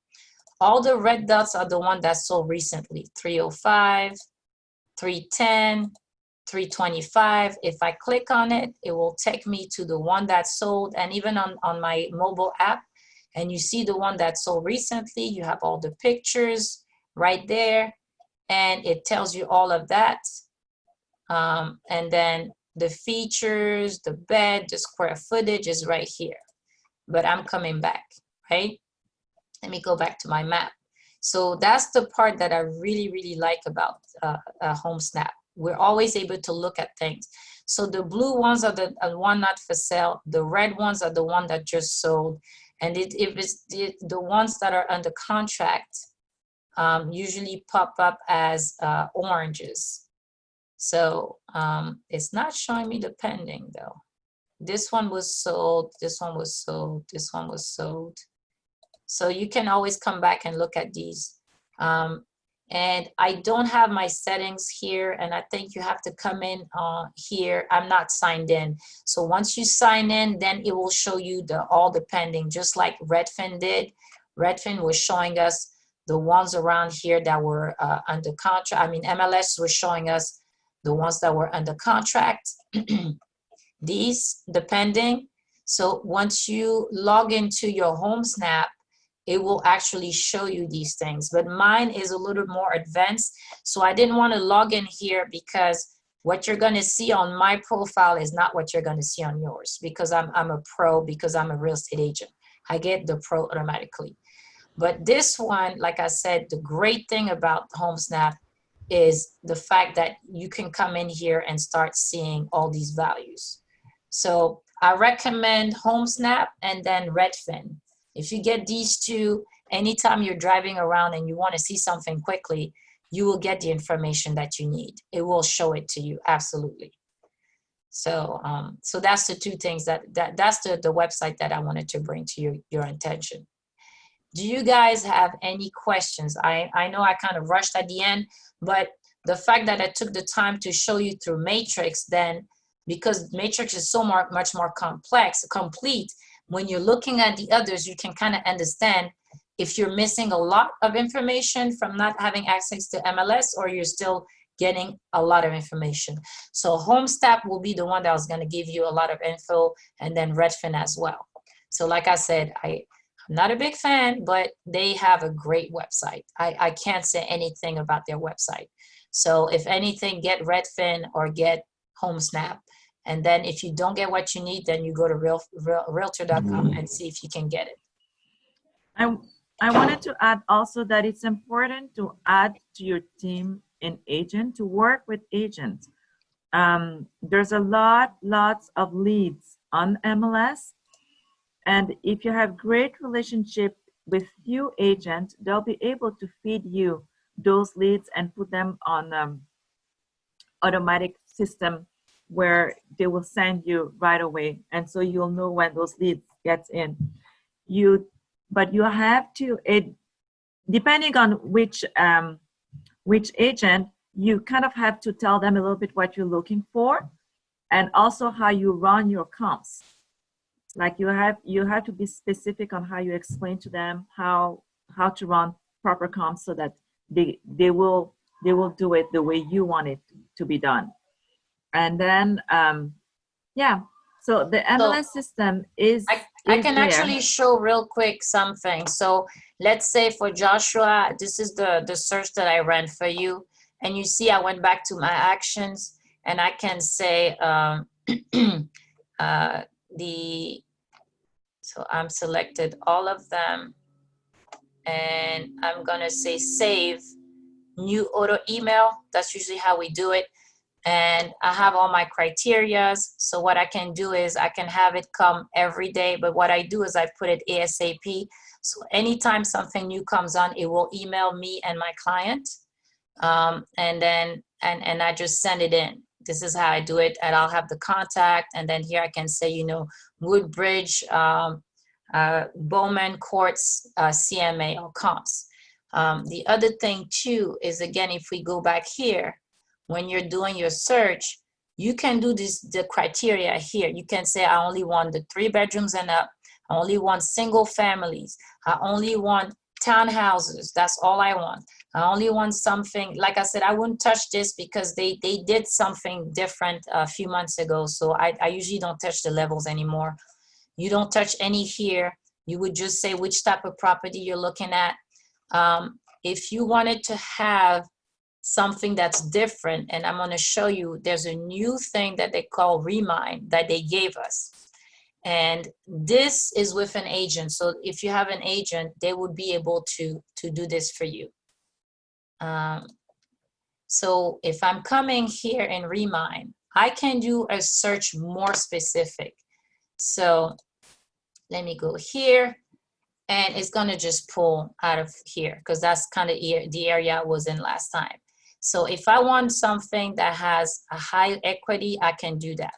S1: All the red dots are the one that sold recently, 305, 310, 325. If I click on it, it will take me to the one that sold, and even on my mobile app, and you see the one that sold recently, you have all the pictures right there, and it tells you all of that. And then the features, the bed, the square footage is right here. But I'm coming back, right? Let me go back to my map. So that's the part that I really, really like about HomeSnap. We're always able to look at things. So the blue ones are the one not for sale. The red ones are the one that just sold. And if it's the ones that are under contract, usually pop up as oranges. So it's not showing me the pending though. This one was sold, this one was sold, this one was sold. So you can always come back and look at these. And I don't have my settings here, and I think you have to come in here. I'm not signed in. So once you sign in, then it will show you all the pending, just like Redfin did. Redfin was showing us the ones around here that were under contract. I mean, MLS was showing us the ones that were under contract. These, the pending. So once you log into your HomeSnap, it will actually show you these things. But mine is a little more advanced. So I didn't want to log in here because what you're going to see on my profile is not what you're going to see on yours, because I'm a pro, because I'm a real estate agent. I get the pro automatically. But this one, like I said, the great thing about HomeSnap is the fact that you can come in here and start seeing all these values. So I recommend HomeSnap and then Redfin. If you get these two, anytime you're driving around and you want to see something quickly, you will get the information that you need. It will show it to you, absolutely. So so that's the two things that's the website that I wanted to bring to your attention. Do you guys have any questions? I know I kind of rushed at the end, but the fact that I took the time to show you through Matrix, then because Matrix is so much more complete, when you're looking at the others, you can kind of understand if you're missing a lot of information from not having access to MLS, or you're still getting a lot of information. So HomeSnap will be the one that was going to give you a lot of info, and then Redfin as well. So like I said, I'm not a big fan, but they have a great website. I can't say anything about their website. So if anything, get Redfin or get HomeSnap. And then if you don't get what you need, then you go to realtor.com and see if you can get it.
S4: I wanted to add also that it's important to add to your team an agent, to work with agents. There's lots of leads on MLS. And if you have great relationship with few agents, they'll be able to feed you those leads and put them on automatic system where they will send you right away. And so you'll know when those leads gets in. But you have to, depending on which agent, you kind of have to tell them a little bit what you're looking for, and also how you run your comps. Like you have to be specific on how you explain to them how to run proper comps so that they will do it the way you want it to be done. And then yeah, so the MLS system is
S1: I
S4: is
S1: can
S4: there.
S1: actually show real quick something. So let's say for Joshua, this is the search that I ran for you. And you see, I went back to my actions and I can say so I'm selected all of them and I'm gonna say save new auto email. That's usually how we do it. And I have all my criterias. So what I can do is I can have it come every day, but what I do is I put it ASAP. So anytime something new comes on, it will email me and my client. And then, and I just send it in. This is how I do it. And I'll have the contact. And then here I can say, you know, Woodbridge, Bowman Courts, CMA or comps. The other thing too is, again, if we go back here, when you're doing your search, you can do the criteria here. You can say, I only want the 3 bedrooms and up. I only want single families. I only want townhouses. That's all I want. I only want something, like I said, I wouldn't touch this because they did something different a few months ago. So I usually don't touch the levels anymore. You don't touch any here. You would just say which type of property you're looking at. If you wanted to have something that's different, and I'm going to show you, there's a new thing that they call Remind that they gave us. And this is with an agent. So if you have an agent, they would be able to do this for you. So if I'm coming here in Remind, I can do a search more specific. So let me go here. And it's going to just pull out of here because that's kind of the area I was in last time. So if I want something that has a high equity, I can do that.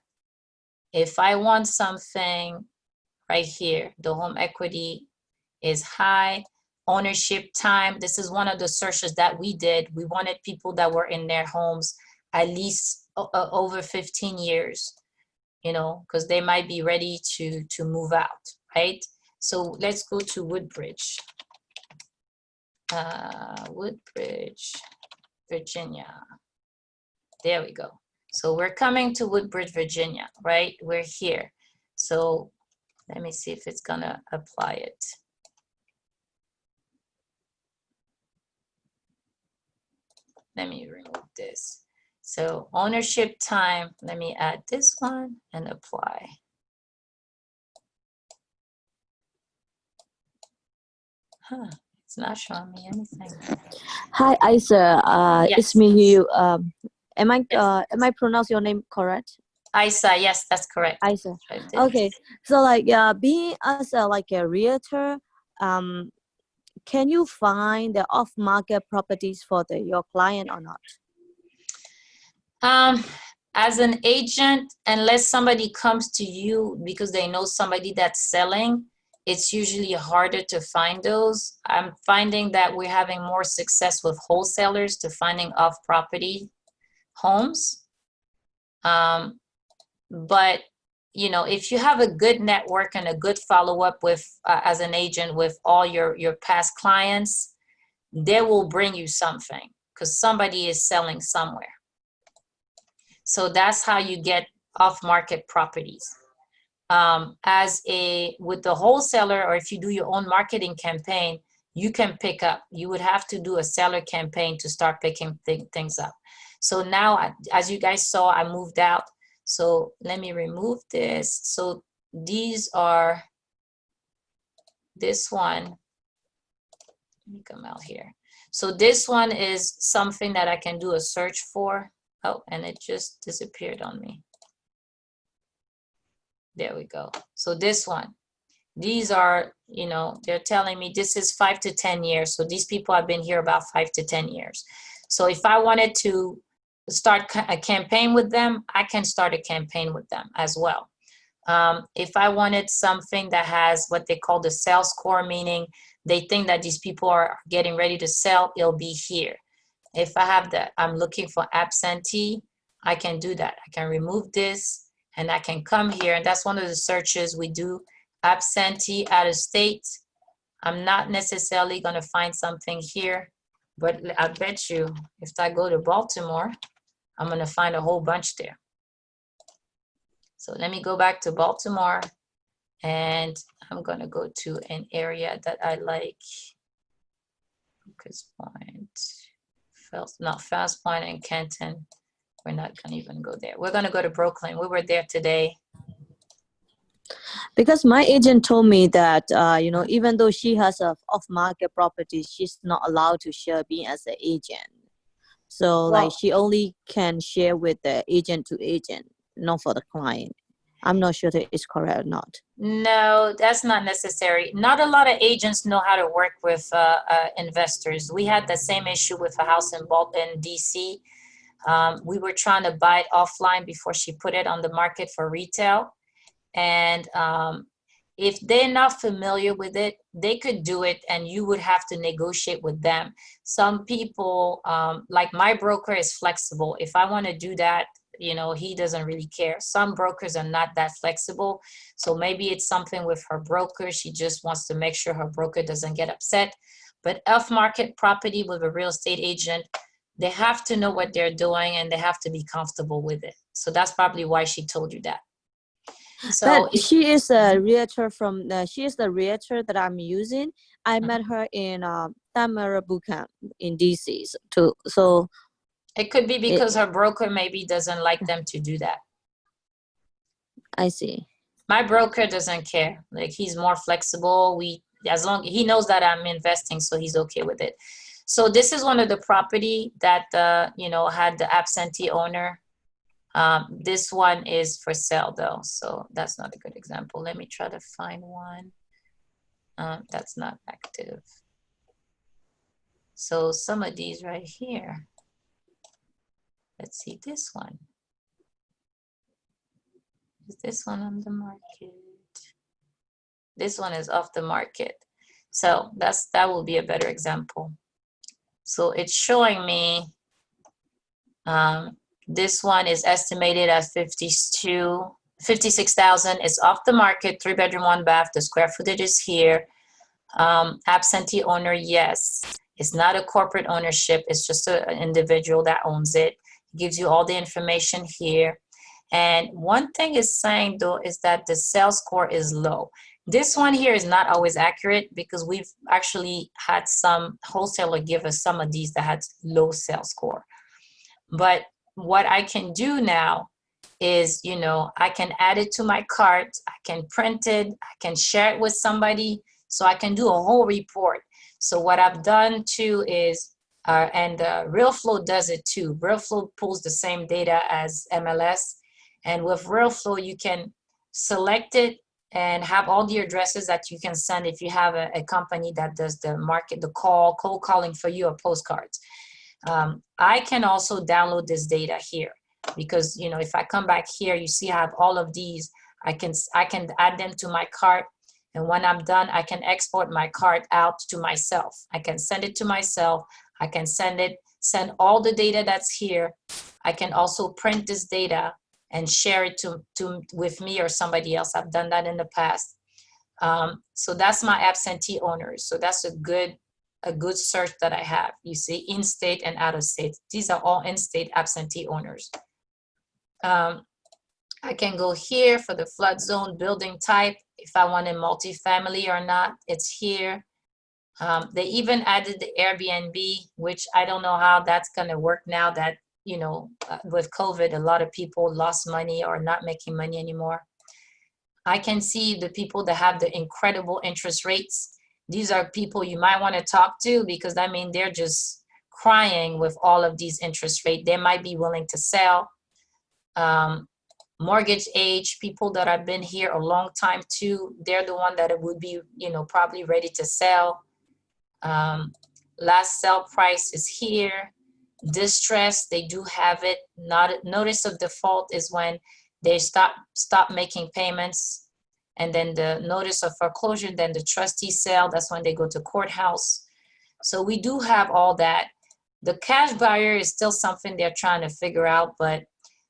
S1: If I want something right here, the home equity is high, ownership time. This is one of the searches that we did. We wanted people that were in their homes at least over 15 years, you know, because they might be ready to move out, right? So let's go to Woodbridge. Woodbridge, Virginia. There we go. So we're coming to Woodbridge, Virginia, right? We're here. So let me see if it's gonna apply it. Let me remove this. So ownership time, let me add this one and apply. Huh, it's not showing me anything.
S5: Hi, Isa.
S1: Yes.
S5: It's me. You. Am I?
S1: Yes.
S5: Am I pronounce your name correct?
S1: Isa, yes, that's correct.
S5: Isa.
S1: Right there.
S5: Okay. So like, being as a realtor, can you find the off-market properties for your client or not?
S1: As an agent, unless somebody comes to you because they know somebody that's selling, it's usually harder to find those. I'm finding that we're having more success with wholesalers to finding off-property homes. But you know, if you have a good network and a good follow-up with as an agent with all your past clients, they will bring you something because somebody is selling somewhere. So that's how you get off-market properties. With the wholesaler, or if you do your own marketing campaign, you can pick up. You would have to do a seller campaign to start picking things up. So now, as you guys saw, I moved out. So let me remove this. So these are, this one, let me come out here. So this one is something that I can do a search for. Oh, and it just disappeared on me. There we go. So this one, these are, you know, they're telling me this is 5 to 10 years. So these people have been here about 5 to 10 years. So if I wanted to start a campaign with them, I can start a campaign with them as well. If I wanted something that has what they call the sales score, meaning they think that these people are getting ready to sell, it'll be here. If I have that, I'm looking for absentee, I can do that. I can remove this and I can come here. And that's one of the searches we do, absentee, out of state. I'm not necessarily going to find something here, but I bet you if I go to Baltimore, I'm going to find a whole bunch there. So let me go back to Baltimore And I'm gonna go to an area that I like. Focus Point, Fast Point and Kenton. We're not gonna even go there. We're gonna go to Brooklyn. We were there today.
S5: Because my agent told me that, even though she has a off-market property, she's not allowed to share being as an agent. So like she only can share with the agent to agent, not for the client. I'm not sure that it's correct or not.
S1: No, that's not necessary. Not a lot of agents know how to work with investors. We had the same issue with a house in DC. We were trying to buy it offline before she put it on the market for retail. And if they're not familiar with it, they could do it and you would have to negotiate with them. Some people, like my broker is flexible. If I want to do that, he doesn't really care. Some brokers are not that flexible. So maybe it's something with her broker. She just wants to make sure her broker doesn't get upset. But off-market property with a real estate agent, they have to know what they're doing and they have to be comfortable with it. So that's probably why she told you that. So
S5: but she is a realtor she is the realtor that I'm using. I met her in Tamara Bootcamp in DC too. So
S1: it could be because her broker maybe doesn't like them to do that.
S5: I see.
S1: My broker doesn't care. Like he's more flexible. As long he knows that I'm investing, so he's okay with it. So this is one of the property that had the absentee owner. This one is for sale though, so that's not a good example. Let me try to find one that's not active. So some of these right here. Let's see this one. Is this one on the market? This one is off the market. So that will be a better example. So it's showing me this one is estimated at 56,000. It's off the market, 3-bedroom, 1 bath. The square footage is here. Absentee owner, yes. It's not a corporate ownership. It's just an individual that owns it. It gives you all the information here. And one thing it's saying though is that the sales score is low. This one here is not always accurate because we've actually had some wholesaler give us some of these that had low sales score. But what I can do now is, I can add it to my cart. I can print it. I can share it with somebody. So I can do a whole report. So what I've done too is, and RealFlow does it too. RealFlow pulls the same data as MLS. And with RealFlow, you can select it and have all the addresses that you can send if you have a company that does the cold calling for you or postcards. I can also download this data here because, if I come back here, you see I have all of these. I can add them to my cart. And when I'm done, I can export my cart out to myself. I can send it to myself. I can send all the data that's here. I can also print this data and share it with me or somebody else. I've done that in the past. So that's my absentee owners. So that's a good search that I have. You see in-state and out-of-state. These are all in-state absentee owners. I can go here for the flood zone building type. If I wanted multifamily or not, it's here. They even added the Airbnb, which I don't know how that's going to work now that, with COVID, a lot of people lost money or not making money anymore. I can see the people that have the incredible interest rates. These are people you might want to talk to because, they're just crying with all of these interest rates. They might be willing to sell. Mortgage age, people that have been here a long time too, they're the one that would be, probably ready to sell. Last sell price is here. Distress, they do have it. Notice of default is when they stop making payments. And then the notice of foreclosure, then the trustee sale, that's when they go to courthouse. So we do have all that. The cash buyer is still something they're trying to figure out, but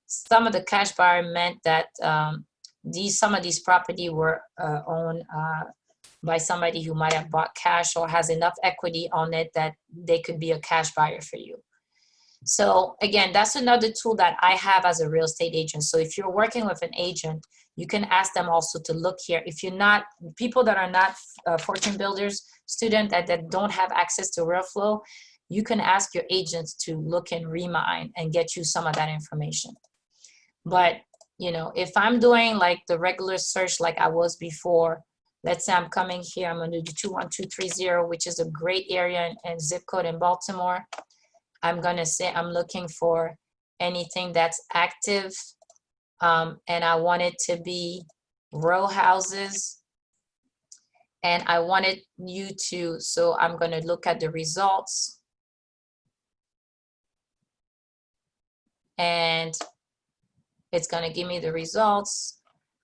S1: some of the cash buyer meant that some of these property were owned by somebody who might have bought cash or has enough equity on it that they could be a cash buyer for you. So again, that's another tool that I have as a real estate agent. So if you're working with an agent, you can ask them also to look here. If you're not, people that are not fortune builders, student that don't have access to RealFlow, you can ask your agents to look in Remine and get you some of that information. But, you know, if I'm doing like the regular search like I was before, let's say I'm coming here, I'm going to do 21230, which is a great area and zip code in Baltimore. I'm going to say I'm looking for anything that's active, and I want it to be row houses. And I wanted you to, so I'm going to look at the results. And it's going to give me the results.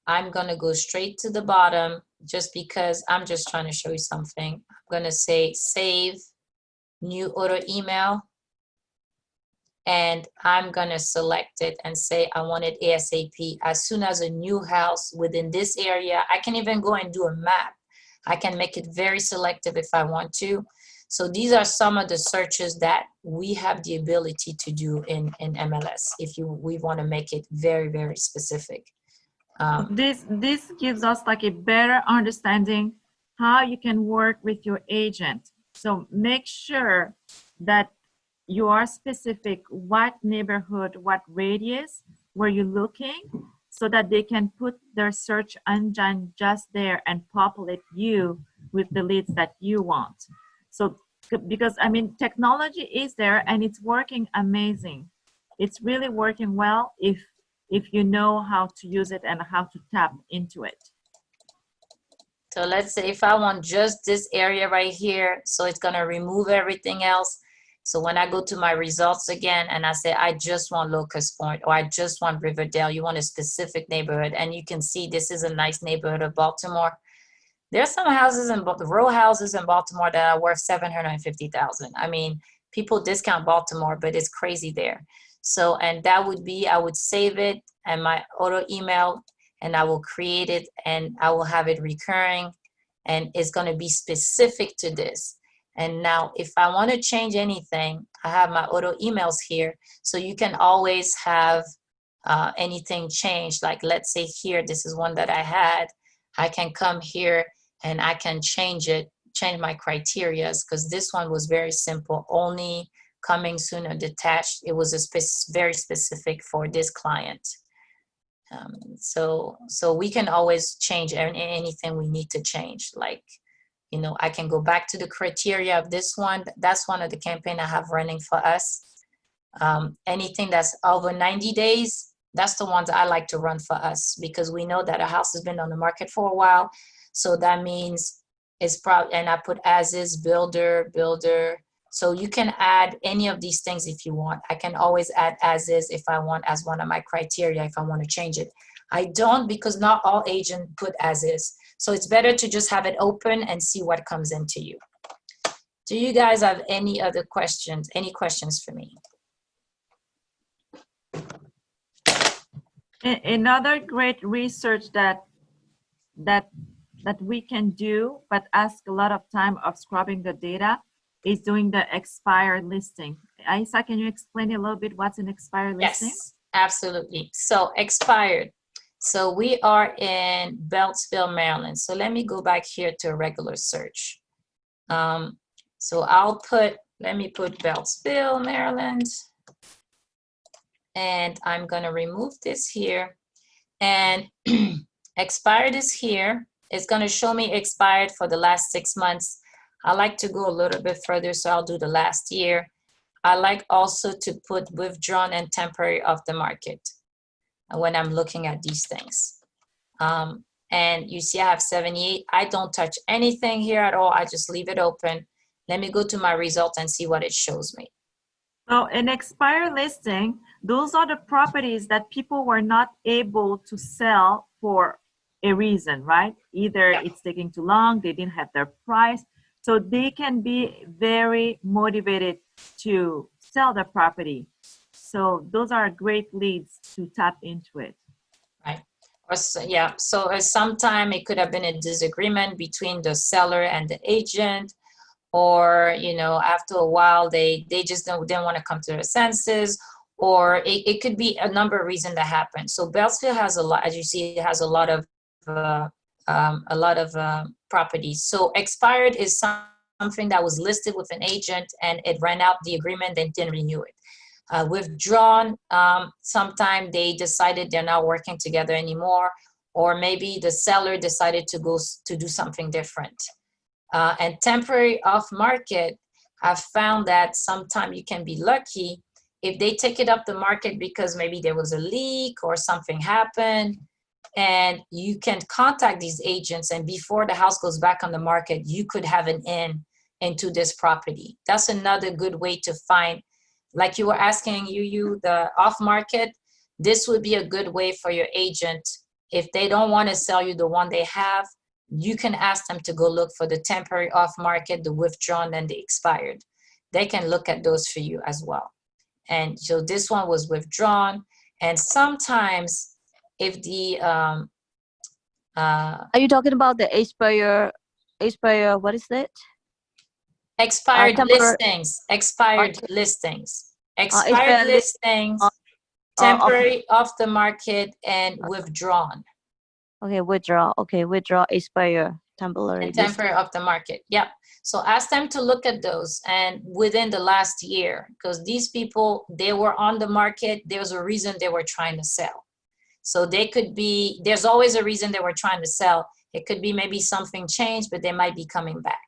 S1: I'm going to go straight to the bottom just because I'm just trying to show you something. I'm going to say save new auto email. And I'm going to select it and say I want it ASAP. As soon as a new house within this area, I can even go and do a map. I can make it very selective if I want to. So these are some of the searches that we have the ability to do in MLS if we want to make it very, very specific.
S4: This gives us like a better understanding how you can work with your agent. So make sure that you are specific what neighborhood, what radius were you looking, so that they can put their search engine just there and populate you with the leads that you want. So because I mean technology is there and it's working amazing. It's really working well if you know how to use it and how to tap into it.
S1: So let's say if I want just this area right here, so it's gonna remove everything else. So when I go to my results again and I say, I just want Locust Point or I just want Riverdale, you want a specific neighborhood. And you can see this is a nice neighborhood of Baltimore. There's some houses in the row houses in Baltimore that are worth $750,000. I mean, people discount Baltimore, but it's crazy there. So, and that would be, I would save it and my auto email and I will create it and I will have it recurring and it's going to be specific to this. And now if I want to change anything, I have my auto emails here. So you can always have anything changed. Like let's say here, this is one that I had. I can come here and I can change it, change my criteria because this one was very simple, only coming soon or detached. It was very specific for this client. So we can always change anything we need to change. Like, you know, I can go back to the criteria of this one. That's one of the campaign I have running for us. Anything that's over 90 days, that's the ones I like to run for us because we know that a house has been on the market for a while. So that means it's probably, and I put as is, builder. So you can add any of these things if you want. I can always add as is if I want as one of my criteria, if I want to change it. I don't because not all agents put as is. So it's better to just have it open and see what comes into you. Do you guys have any other questions? Any questions for me?
S4: Another great research that we can do, but ask a lot of time of scrubbing the data, is doing the expired listing. Isa, can you explain a little bit what's an expired listing?
S1: Yes, absolutely. So expired. So we are in Beltsville, Maryland. So let me go back here to a regular search. So I'll put, let me put Beltsville, Maryland. And I'm gonna remove this here. And expired is here. It's gonna show me expired for the last 6 months. I like to go a little bit further, so I'll do the last year. I like also to put withdrawn and temporary off the market when I'm looking at these things. And you see I have 78. I don't touch anything here at all. I just leave it open. Let me go to my results and see what it shows me.
S4: So an expired listing, those are the properties that people were not able to sell for a reason, right? Either it's taking too long, they didn't have their price. So they can be very motivated to sell the property. So those are great leads to tap into it.
S1: Right. Or so, yeah. So sometime it could have been a disagreement between the seller and the agent, or, you know, after a while, they just didn't want to come to their senses, or it could be a number of reasons that happen. So Beltsville has a lot, as you see, it has a lot of properties. So expired is something that was listed with an agent and it ran out the agreement and didn't renew it. Withdrawn, sometime they decided they're not working together anymore, or maybe the seller decided to go to do something different. And temporary off market, I've found that sometimes you can be lucky if they take it up the market because maybe there was a leak or something happened, and you can contact these agents, and before the house goes back on the market, you could have an in into this property. That's another good way to find, like you were asking, the off market, this would be a good way for your agent. If they don't want to sell you the one they have, you can ask them to go look for the temporary off market, the withdrawn, and the expired. They can look at those for you as well. And so this one was withdrawn. And sometimes if the
S5: Are you talking about the expire? What is it?
S1: expired
S5: Temporary.
S1: listings, expired
S5: Okay.
S1: listings,
S5: expired
S1: expired listings,
S5: of-
S1: temporary off the market, and withdrawn.
S5: Okay, withdraw. Okay, withdraw, expire, temporary.
S1: And temporary off the market. Yep. So ask them to look at those, and within the last year, because these people, they were on the market. There's a reason they were trying to sell. So they could be, there's always a reason they were trying to sell. It could be maybe something changed, but they might be coming back.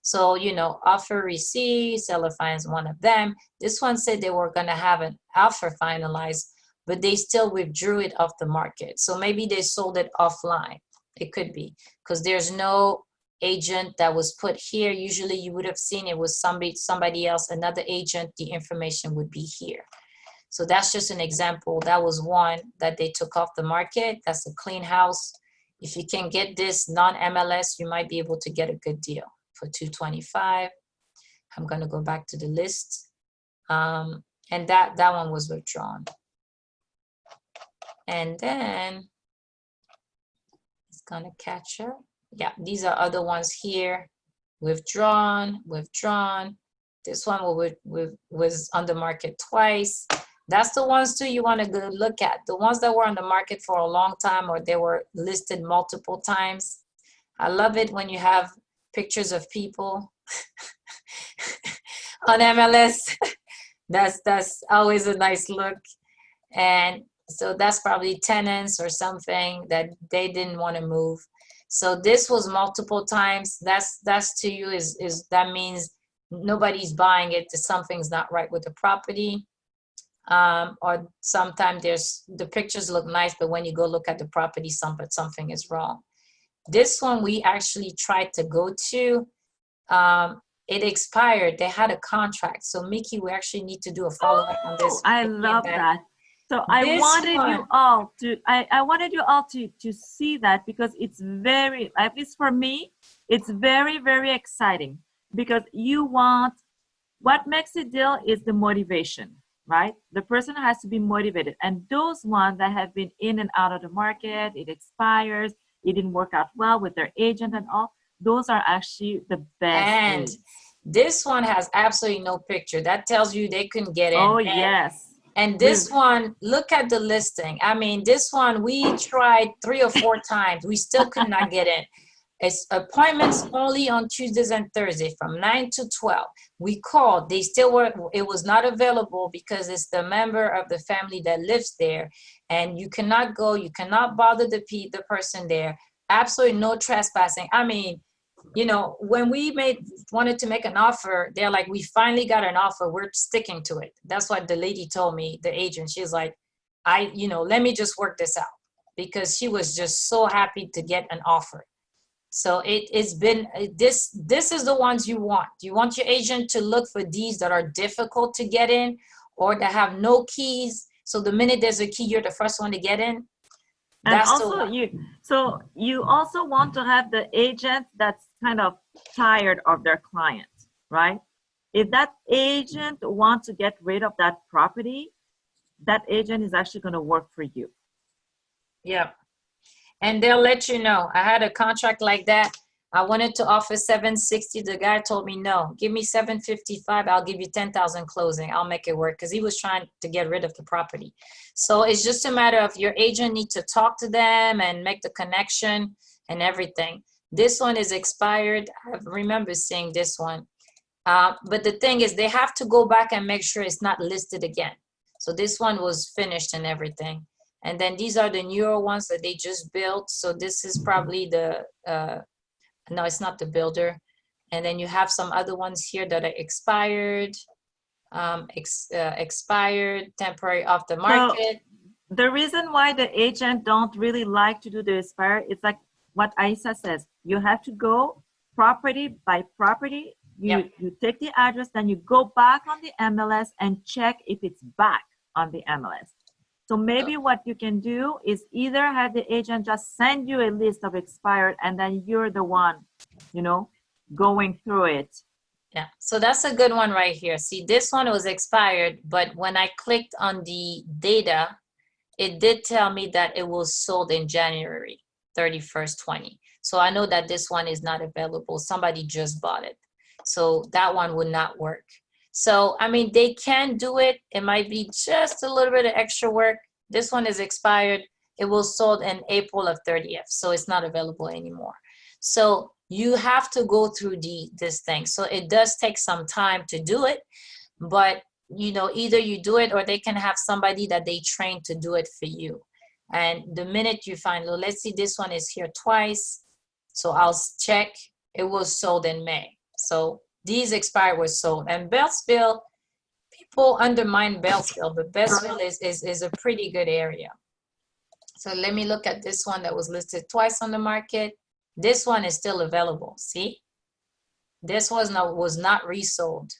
S1: So, you know, offer received, seller finds one of them. This one said they were going to have an offer finalized, but they still withdrew it off the market. So maybe they sold it offline. It could be because there's no agent that was put here. Usually you would have seen it was somebody else, another agent, the information would be here. So that's just an example. That was one that they took off the market. That's a clean house. If you can get this non-MLS, you might be able to get a good deal for $225. I'm going to go back to the list. And that one was withdrawn. And then it's going to catch up. Yeah, these are other ones here. Withdrawn, withdrawn. This one was on the market twice. That's the ones too you want to go look at. The ones that were on the market for a long time, or they were listed multiple times. I love it when you have pictures of people on MLS. That's always a nice look. And so that's probably tenants or something that they didn't want to move. So this was multiple times. That's to you is that means nobody's buying it. Something's not right with the property. Or sometimes the pictures look nice, but when you go look at the property, something is wrong. This one we actually tried to go to. It expired. They had a contract. So Mickey, we actually need to do a follow-up on this.
S4: I love that. So I wanted you all to see that, because it's very, at least for me, it's very, very exciting, because what makes a deal is the motivation, right? The person has to be motivated. And those ones that have been in and out of the market, it expires, it didn't work out well with their agent and all, those are actually the best.
S1: And this one has absolutely no picture. That tells you they couldn't get in.
S4: Oh, yes.
S1: And this one, look at the listing. I mean, this one, we tried 3 or 4 times. We still could not get in. It's appointments only on Tuesdays and Thursdays from 9 to 12. We called. They still were, it was not available because it's the member of the family that lives there. And you cannot go. You cannot bother the person there. Absolutely no trespassing. I mean, you know, when we wanted to make an offer, they're like, we finally got an offer. We're sticking to it. That's what the lady told me, the agent. She's like, let me just work this out, because she was just so happy to get an offer. So it's been, this is the ones you want. You want your agent to look for these that are difficult to get in or that have no keys. So the minute there's a key, you're the first one to get in.
S4: And also you also want to have the agent that's kind of tired of their client, right? If that agent wants to get rid of that property, that agent is actually going to work for you.
S1: Yeah. And they'll let you know. I had a contract like that. I wanted to offer 760. The guy told me, no, give me 755. I'll give you 10,000 closing. I'll make it work, because he was trying to get rid of the property. So it's just a matter of your agent need to talk to them and make the connection and everything. This one is expired. I remember seeing this one. But the thing is, they have to go back and make sure it's not listed again. So this one was finished and everything. And then these are the newer ones that they just built. So this is probably the, no, it's not the builder. And then you have some other ones here that are expired, expired, temporary off the market.
S4: So the reason why the agent don't really like to do the expire, it's like what Aisa says. You have to go property by property. You take the address, then you go back on the MLS and check if it's back on the MLS. So maybe what you can do is either have the agent just send you a list of expired, and then you're the one, you know, going through it.
S1: Yeah, so that's a good one right here. See, this one was expired, but when I clicked on the data, it did tell me that it was sold in January 31st, 20. So I know that this one is not available. Somebody just bought it. So that one would not work. So, I mean, they can do it. It might be just a little bit of extra work. This one is expired. It was sold in April of 30th. So it's not available anymore. So you have to go through this thing. So it does take some time to do it, but you know, either you do it or they can have somebody that they train to do it for you. And the minute you find, well, let's see, this one is here twice. So I'll check. It was sold in May. So these expired were sold. And Beltsville, people undermine Beltsville, but Beltsville is a pretty good area. So let me look at this one that was listed twice on the market. This one is still available. See, this was not resold.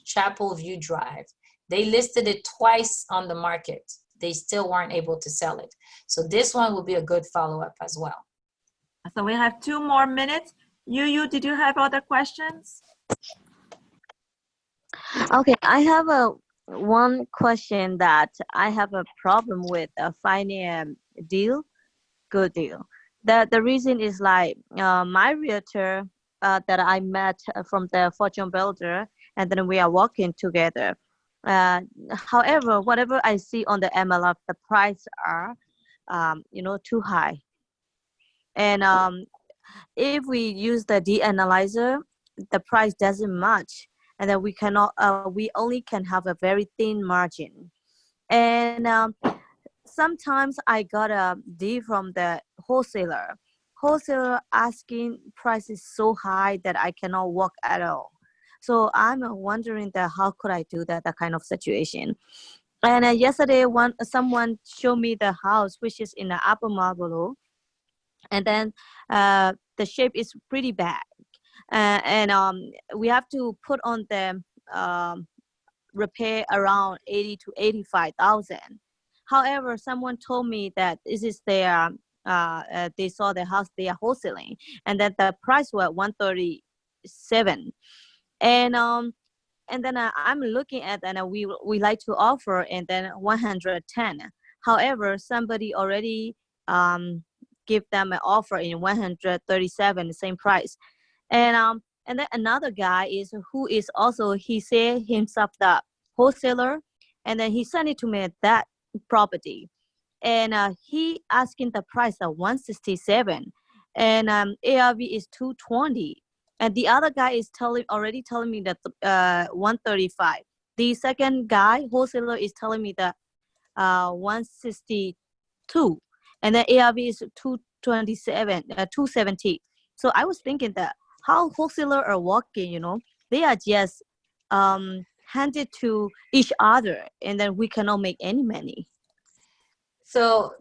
S1: Chapel View Drive. They listed it twice on the market. They still weren't able to sell it. So this one will be a good follow-up as well.
S4: So we have 2 more minutes. Did you have other questions?
S5: Okay, I have one question that I have a problem with finding a good deal. The reason is like my realtor that I met from the Fortune Builder, and then we are working together. However, whatever I see on the MLF, the price are, too high. And if we use the de-analyzer, the price doesn't match, and then we cannot. We only can have a very thin margin. And sometimes I got a deal from the wholesaler. Wholesaler asking price is so high that I cannot work at all. So I'm wondering that how could I do that kind of situation. And yesterday, someone showed me the house, which is in the Upper Marlboro, and then the shape is pretty bad, and we have to put on the repair around 80 to 85,000. However, someone told me that this is their they saw the house they are wholesaling, and that the price was 137. And then I'm looking at, and we like to offer, and then 110. However, somebody already give them an offer in 137, the same price. And then another guy who is also, he said himself the wholesaler, and then he sent it to me at that property, and he asking the price of 167, and ARV is 220. And the other guy is already telling me that 135. The second guy, wholesaler, is telling me that 162. And then ARV is 227, 270. So I was thinking that how wholesaler are working, they are just handed to each other, and then we cannot make any money.
S1: So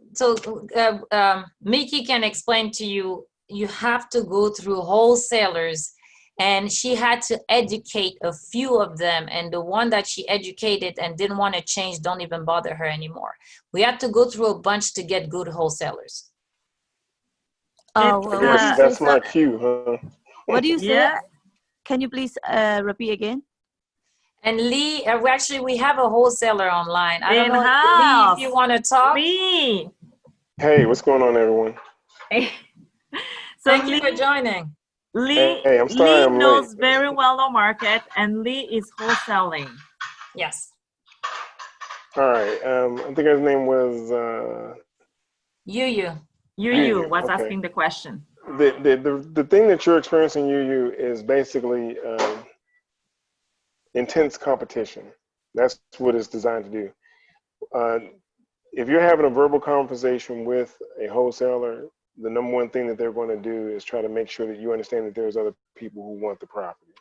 S1: Mickey can explain to you, you have to go through wholesalers, and she had to educate a few of them, and the one that she educated and didn't want to change don't even bother her anymore. We have to go through a bunch to get good wholesalers.
S5: Oh, well,
S6: that's my cue, huh?
S5: What do you say?
S4: Yeah.
S5: Can you please repeat again?
S1: And Lee, we have a wholesaler online. I don't know,
S4: In-house.
S1: Lee, if you want to talk.
S4: Lee.
S6: Hey, what's going on, everyone?
S4: So
S1: Thank you
S4: Lee,
S1: for joining.
S4: Lee,
S6: Hey, I'm sorry
S4: Lee
S6: I'm
S4: knows
S6: late.
S4: very well the market, and Lee is wholesaling.
S1: Yes.
S6: All right. I think his name was
S1: You.
S4: You
S6: Yu.
S4: was
S6: Okay.
S4: asking the question.
S6: The thing that you're experiencing, Yu, is basically intense competition. That's what it's designed to do. If you're having a verbal conversation with a wholesaler, the number one thing that they're going to do is try to make sure that you understand that there's other people who want the property.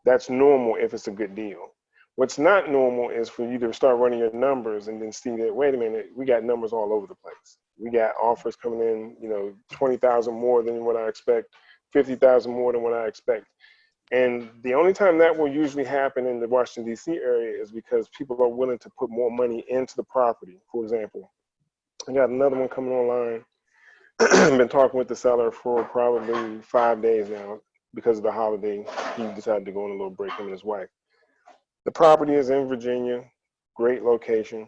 S6: That's normal if it's a good deal. What's not normal is for you to start running your numbers and then see that, wait a minute, we got numbers all over the place. We got offers coming in, 20,000 more than what I expect, 50,000 more than what I expect. And the only time that will usually happen in the Washington, D.C. area is because people are willing to put more money into the property. For example, I got another one coming online. I've been talking with the seller for probably 5 days now. Because of the holiday, he decided to go on a little break, him and his wife. The property is in Virginia, great location.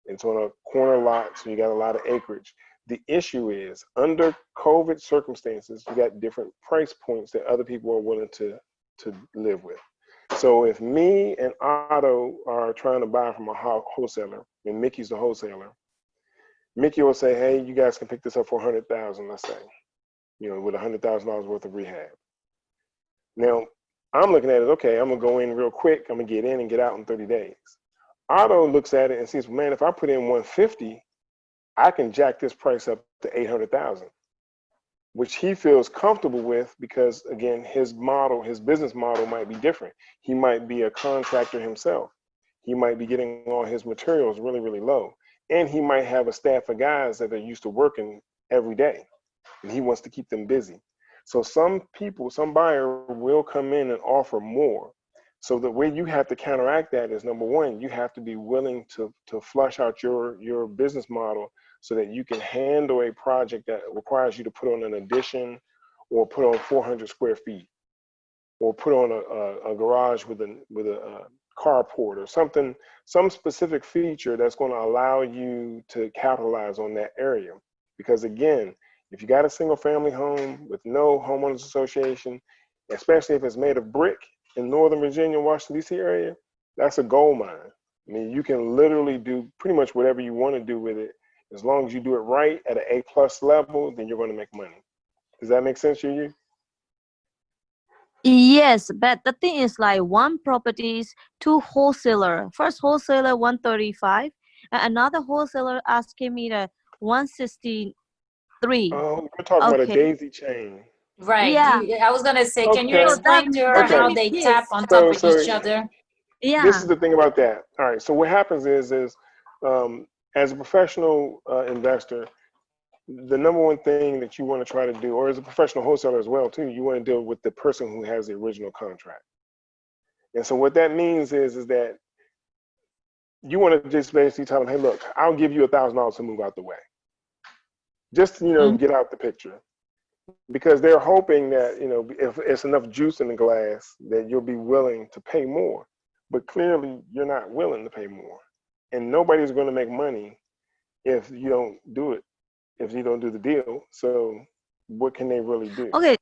S6: It's on a corner lot, so you got a lot of acreage. The issue is, under COVID circumstances, you got different price points that other people are willing to live with. So if me and Otto are trying to buy from a wholesaler, and Mickey's the wholesaler, Mickey will say, hey, you guys can pick this up for $100,000, let's say, with $100,000 worth of rehab. Now, I'm looking at it, okay, I'm gonna go in real quick, I'm gonna get in and get out in 30 days. Otto looks at it and sees, man, if I put in 150, I can jack this price up to 800,000, which he feels comfortable with because, again, his business model might be different. He might be a contractor himself. He might be getting all his materials really, really low. And he might have a staff of guys that are used to working every day, and he wants to keep them busy. So some buyer will come in and offer more. So the way you have to counteract that is, number one, you have to be willing to flush out your business model so that you can handle a project that requires you to put on an addition or put on 400 square feet or put on a garage with a carport or something, some specific feature that's going to allow you to capitalize on that area. Because again, if you got a single family home with no homeowners association, especially if it's made of brick in Northern Virginia, Washington, D.C. area, that's a gold mine. I mean, you can literally do pretty much whatever you want to do with it. As long as you do it right at an A+ level, then you're going to make money. Does that make sense to you?
S5: Yes, but the thing is, like, one properties, two wholesaler. First wholesaler 135, and another wholesaler asking me the 163.
S6: Oh, we're talking about a
S5: Okay.
S6: daisy chain.
S1: Right.
S5: Yeah.
S1: I was gonna say, can you
S6: Okay.
S5: So that
S1: explain to her
S5: that
S1: how
S5: made
S1: they
S5: me
S1: tap
S5: pissed.
S1: on top of
S6: So
S1: each other?
S6: this
S5: Yeah.
S6: is the thing about that. All right. So what happens is as a professional investor, the number one thing that you want to try to do, or as a professional wholesaler as well too, you want to deal with the person who has the original contract. And so what that means is that you want to just basically tell them, hey, look, I'll give you $1,000 to move out the way. Just, get out the picture. Because they're hoping that, if it's enough juice in the glass, that you'll be willing to pay more. But clearly, you're not willing to pay more. And nobody's going to make money if you don't do it, if you don't do the deal. So what can they really do?
S5: Okay.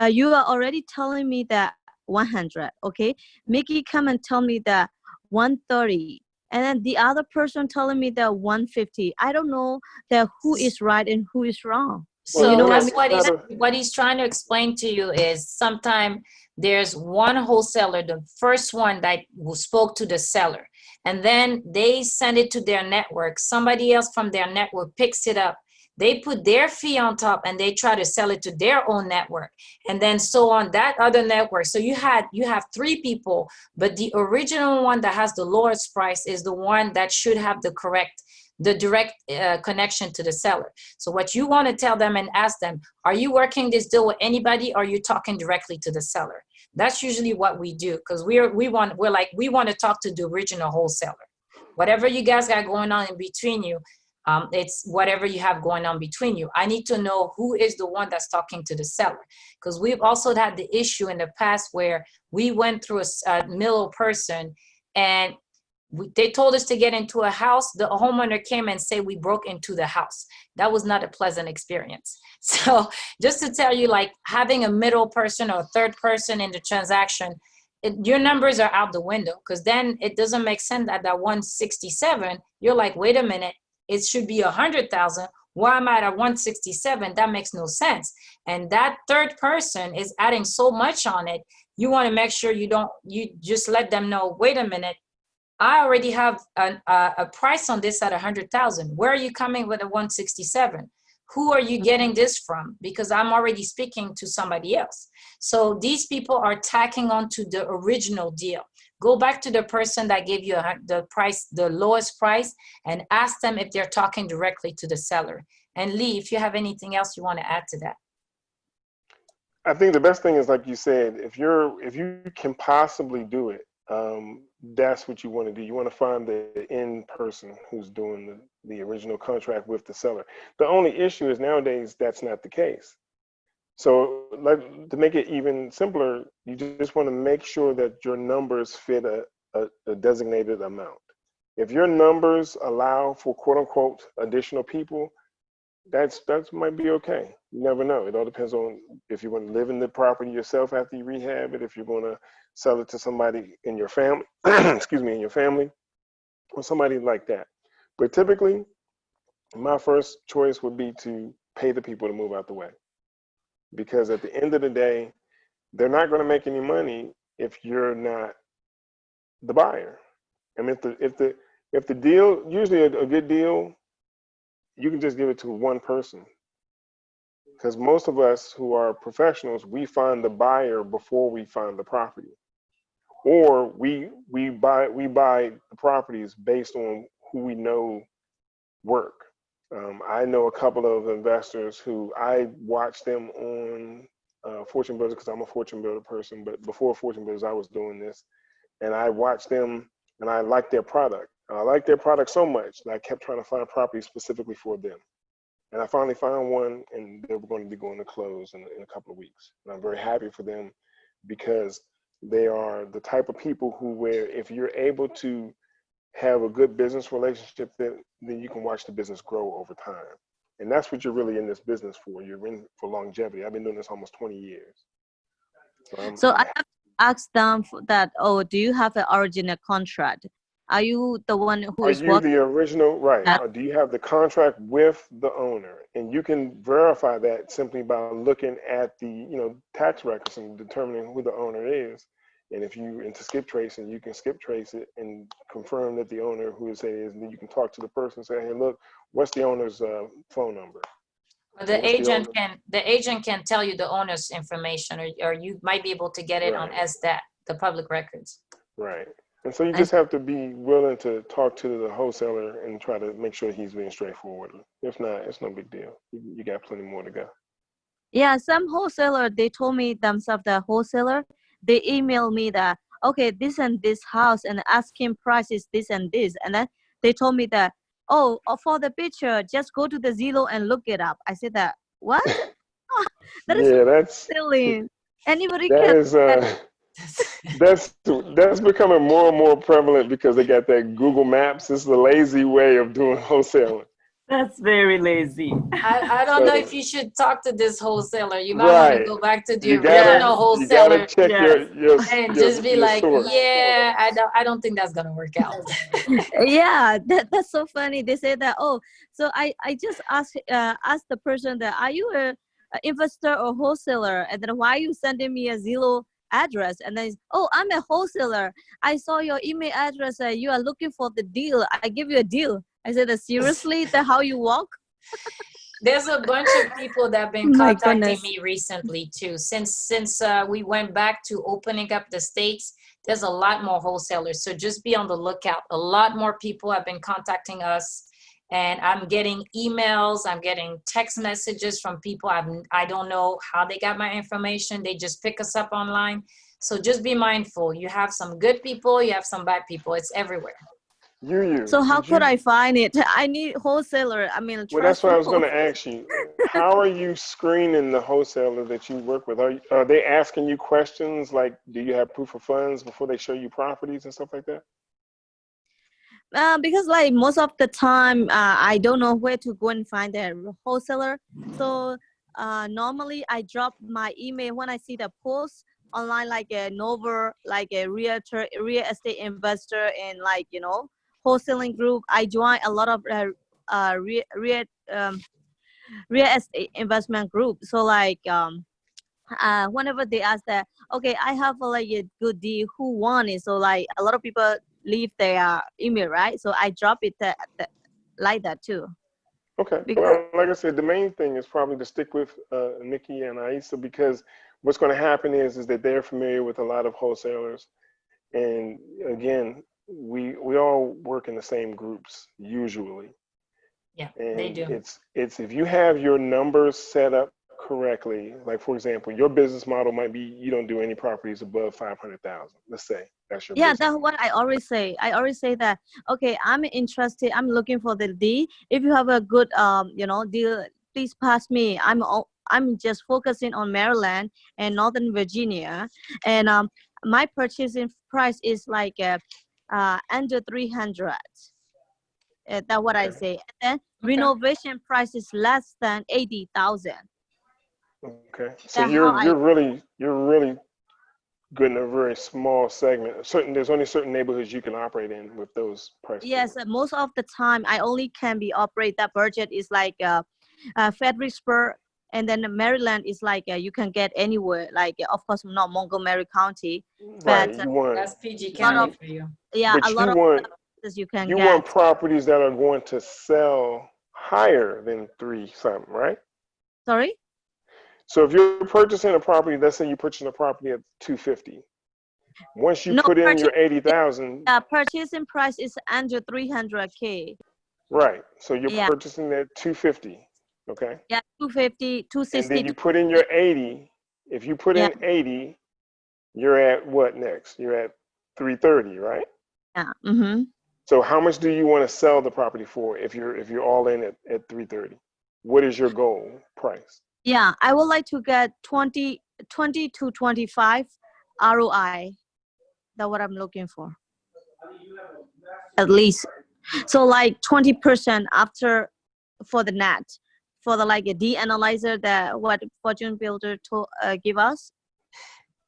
S5: You are already telling me that 100. Okay. Mickey come and tell me that 130. And then the other person telling me that 150. I don't know that who is right and who is wrong.
S1: So
S5: you know
S1: that's
S5: what I mean?
S1: what he's trying to explain to you is sometimes there's one wholesaler, the first one that spoke to the seller, and then they send it to their network. Somebody else from their network picks it up. They put their fee on top and they try to sell it to their own network. And then so on that other network. So you have three people, but the original one that has the lowest price is the one that should have the direct connection to the seller. So what you want to tell them and ask them, are you working this deal with anybody, or are you talking directly to the seller? That's usually what we do, because we want to talk to the original wholesaler. Whatever you guys got going on in between you, it's whatever you have going on between you. I need to know who is the one that's talking to the seller, because we've also had the issue in the past where we went through a middle person, and they told us to get into a house. The homeowner came and said we broke into the house. That was not a pleasant experience. So just to tell you, like having a middle person or a third person in the transaction, your numbers are out the window, because then it doesn't make sense that 167, you're like, wait a minute, it should be 100,000. Why am I at 167? That makes no sense. And that third person is adding so much on it. You want to make sure you just let them know, wait a minute, I already have a price on this at 100,000. Where are you coming with a 167? Who are you getting this from? Because I'm already speaking to somebody else. So these people are tacking on to the original deal. Go back to the person that gave you the lowest price, and ask them if they're talking directly to the seller. And Lee, if you have anything else you want to add to that.
S6: I think the best thing is, like you said, if you can possibly do it, that's what you want to do. You want to find the end person who's doing the original contract with the seller. The only issue is nowadays that's not the case. So, like, to make it even simpler, you just want to make sure that your numbers fit a designated amount. If your numbers allow for quote unquote additional people, that might be okay. You never know. It all depends on if you want to live in the property yourself after you rehab it, if you're going to sell it to somebody in your family, excuse me, in your family, or somebody like that. But typically, my first choice would be to pay the people to move out the way, because at the end of the day, they're not going to make any money if you're not the buyer. I mean, if the deal, usually a good deal, you can just give it to one person, because most of us who are professionals, we find the buyer before we find the property, or we buy the properties based on who we know work. I know a couple of investors who I watch them on Fortune Builders, because I'm a Fortune Builder person, but before Fortune Builders I was doing this, and I watched them and I liked their product. I liked their product so much that I kept trying to find properties specifically for them. And I finally found one, and they were going to be going to close in a couple of weeks. And I'm very happy for them, because they are the type of people who, where if you're able to have a good business relationship, then you can watch the business grow over time. And that's what you're really in this business for. You're in for longevity. I've been doing this almost 20 years.
S5: So I have asked them that, oh, do you have an original contract? Are you the one who is
S6: working? Are you the original? Right.
S5: Yeah.
S6: Or do you have the contract with the owner? And you can verify that simply by looking at the tax records and determining who the owner is. And if you into skip tracing, you can skip trace it and confirm that the owner who it is, and then you can talk to the person and say, hey, look, what's the owner's phone number?
S1: The agent can tell you the owner's information, or you might be able to get it on SDAT, the public records.
S6: Right. And so you just have to be willing to talk to the wholesaler and try to make sure he's being straightforward. If not, it's no big deal. You got plenty more to go.
S5: Yeah, some wholesaler, they told me themselves, the wholesaler, they emailed me that, okay, this and this house, and asking price is this and this. And then they told me that, oh, for the picture, just go to the Zillow and look it up. I said that, what? That is
S6: that's
S5: silly. Anybody
S6: that
S5: can.
S6: is that's becoming more and more prevalent, because they got that Google Maps. It's the lazy way of doing wholesaling.
S4: That's very lazy.
S1: I don't know if you should talk to this wholesaler. You might want to go back to the original wholesaler.
S6: You gotta check your
S1: and just be like,
S6: source.
S1: yeah, I don't think that's gonna work out.
S5: Yeah, that's so funny. They say that, oh, so I just asked the person that, are you a investor or wholesaler? And then why are you sending me a Zillow address? And then, oh, I'm a wholesaler. I saw your email address. You are looking for the deal. I give you a deal. I said, seriously, that's how you walk?
S1: There's a bunch of people that have been contacting me recently too. Since we went back to opening up the States, there's a lot more wholesalers. So just be on the lookout. A lot more people have been contacting us, and I'm getting emails, I'm getting text messages from people. I don't know how they got my information. They just pick us up online. So just be mindful. You have some good people, you have some bad people. It's everywhere.
S5: So how could I find it? I need wholesaler. I mean,
S6: well, that's what I was going to ask you. How are you screening the wholesaler that you work with? Are they asking you questions like, do you have proof of funds before they show you properties and stuff like that?
S5: Because like most of the time, I don't know where to go and find a wholesaler. So normally I drop my email when I see the post online, like a novel, like a realtor, real estate investor, and like wholesaling group. I join a lot of real estate investment group. So like whenever they ask that, okay, I have like a good deal, who won it? So like a lot of people leave their email, right? So I drop it like that too.
S6: Okay.
S5: Because
S6: Well, like I said, the main thing is probably to stick with Nikki and Aisa, because what's going to happen is that they're familiar with a lot of wholesalers, and again, we all work in the same groups usually.
S1: Yeah,
S6: And
S1: they do.
S6: it's if you have your numbers set up correctly, like for example, your business model might be you don't do any properties above 500,000. Let's say that's your
S5: yeah,
S6: business.
S5: that's what I always say. I always say that, okay, I'm interested, I'm looking for the deal. If you have a good deal, please pass me. I'm just focusing on Maryland and Northern Virginia, and my purchasing price is like under 300. That's what I
S6: Okay.
S5: say. And then
S1: Okay.
S5: renovation price is less than 80,000.
S6: Okay. So
S5: That's how
S6: you're really good in a very small segment. There's only certain neighborhoods you can operate in with those price
S5: Yes,
S6: points.
S5: most of the time I only can be operate that budget is like Fredericksburg, and then Maryland is like you can get anywhere. Like of course not Montgomery County, but
S6: Right. You want,
S1: That's PG
S5: a lot
S1: County
S5: of
S1: for you.
S5: a
S6: but
S5: lot of places you can
S6: you want
S5: get.
S6: properties that are going to sell higher than 3 something, right?
S5: Sorry.
S6: So if you're purchasing a property, let's say you're purchasing a property at 250. Once you
S5: No,
S6: put in your 80,000,
S5: purchasing price is under 300K.
S6: right? So you're
S5: Yeah,
S6: purchasing at 250, okay?
S5: yeah, 250,
S6: And then
S5: 260.
S6: you put in your 80. If you put
S5: Yeah,
S6: in 80, you're at what next? You're at 330, right?
S5: yeah. Mm-hmm.
S6: So how much do you want to sell the property for if you're all in at 330? What is your goal price?
S5: Yeah, I would like to get 20 to 25 ROI. That's what I'm looking for. At least. So like 20% after for the net, for the like a de-analyzer that what Fortune Builder give us.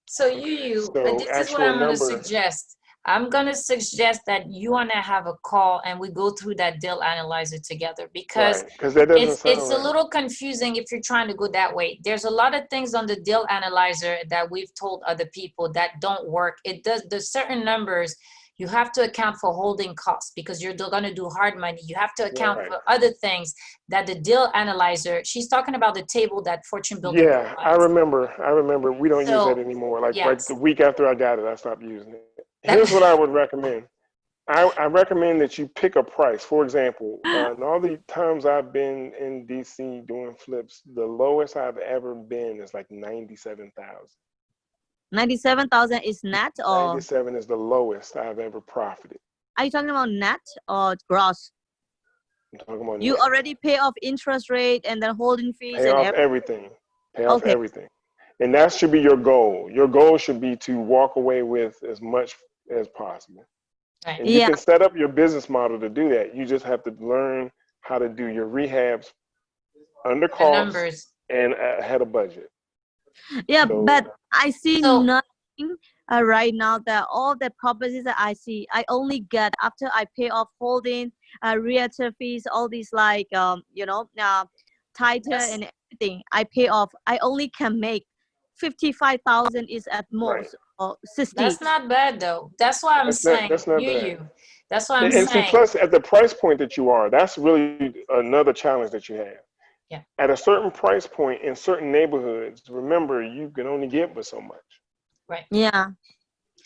S1: So
S6: So
S1: this is what
S6: actual
S1: I'm going to
S6: number,
S1: suggest. I'm going to suggest that you want to have a call and we go through that deal analyzer together, because
S6: right? Because that doesn't sound
S1: it's a
S6: right.
S1: little confusing if you're trying to go that way. There's a lot of things on the deal analyzer that we've told other people that don't work. It does, there's certain numbers you have to account for holding costs because you're going to do hard money. You have to account
S6: Right.
S1: for other things that the deal analyzer, she's talking about the table that Fortune Builder
S6: Yeah, I
S1: provides.
S6: remember. We don't use that
S1: So
S6: anymore. Like
S1: yes,
S6: the week after I got it, I stopped using it. Here's what I would recommend. I recommend that you pick a price. For example, in all the times I've been in DC doing flips, the lowest I've ever been is like 97,000.
S5: 97,000 is net, or
S6: 97 is the lowest I've ever profited.
S5: are you talking about net or gross?
S6: I'm talking about
S5: You
S6: net.
S5: already pay off interest rate and then holding fees
S6: Pay
S5: and
S6: off
S5: everything.
S6: everything. Pay off
S5: Okay.
S6: everything. And that should be your goal. Your goal should be to walk away with as much as possible.
S1: right.
S6: And you
S5: Yeah,
S6: can set up your business model to do that. You just have to learn how to do your rehabs under
S1: The
S6: cost
S1: numbers.
S6: and ahead of budget.
S5: yeah,
S6: So
S5: but I see
S1: So
S5: nothing right now. That all the properties that I see, I only get after I pay off holding, realtor fees, all these like title
S1: that's
S5: and everything. I pay off. I only can make 55,000 is at
S6: right.
S5: most, or 60.
S1: not bad though. That's why I'm saying
S6: That's not bad.
S1: That's why I'm
S6: And see,
S1: saying.
S6: plus at the price point that you are, that's really another challenge that you have.
S1: Yeah.
S6: At a certain price point in certain neighborhoods, remember you can only get but so much.
S1: Right.
S5: Yeah.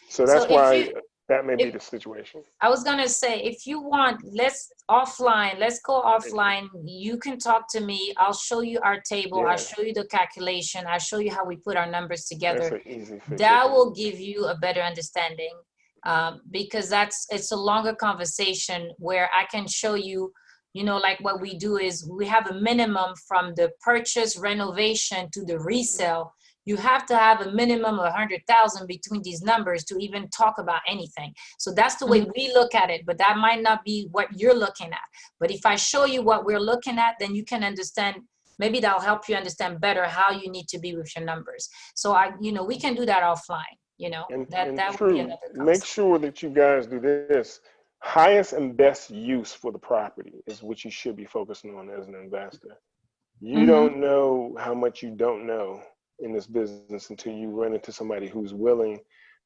S6: So
S1: So
S6: that's
S1: if
S6: why
S1: you,
S6: that may be
S1: if
S6: the situation.
S1: I was gonna say, if you want, let's go offline. You can talk to me. I'll show you our table. I'll
S6: Yeah,
S1: show you the calculation. I'll show you how we put our numbers
S6: that's
S1: together.
S6: an easy fix.
S1: That
S6: Okay.
S1: will give you a better understanding, because it's a longer conversation where I can show you, like what we do is we have a minimum from the purchase renovation to the resale. you have to have a minimum of 100,000 between these numbers to even talk about anything. So that's the way we look at it, but that might not be what you're looking at. But if I show you what we're looking at, then you can understand, maybe that'll help you understand better how you need to be with your numbers. So we can do that offline,
S6: And
S1: that would be
S6: true,
S1: another
S6: make
S1: concept.
S6: sure that you guys do this. Highest and best use for the property is what you should be focusing on as an investor. You don't know how much you don't know in this business until you run into somebody who's willing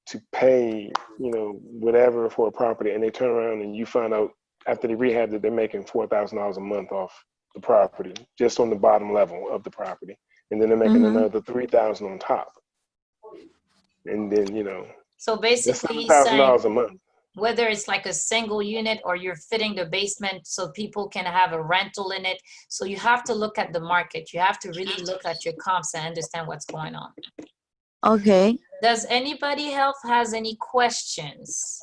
S6: to pay, whatever for a property, and they turn around and you find out after they rehab that they're making $4,000 a month off the property, just on the bottom level of the property, and then they're making another $3,000 on top, and then
S1: So
S6: that's
S1: basically he's saying,
S6: $7,000 a month.
S1: whether it's like a single unit or you're fitting the basement so people can have a rental in it. So you have to look at the market. You have to really look at your comps and understand what's going on.
S5: Okay.
S1: Does anybody else has any questions?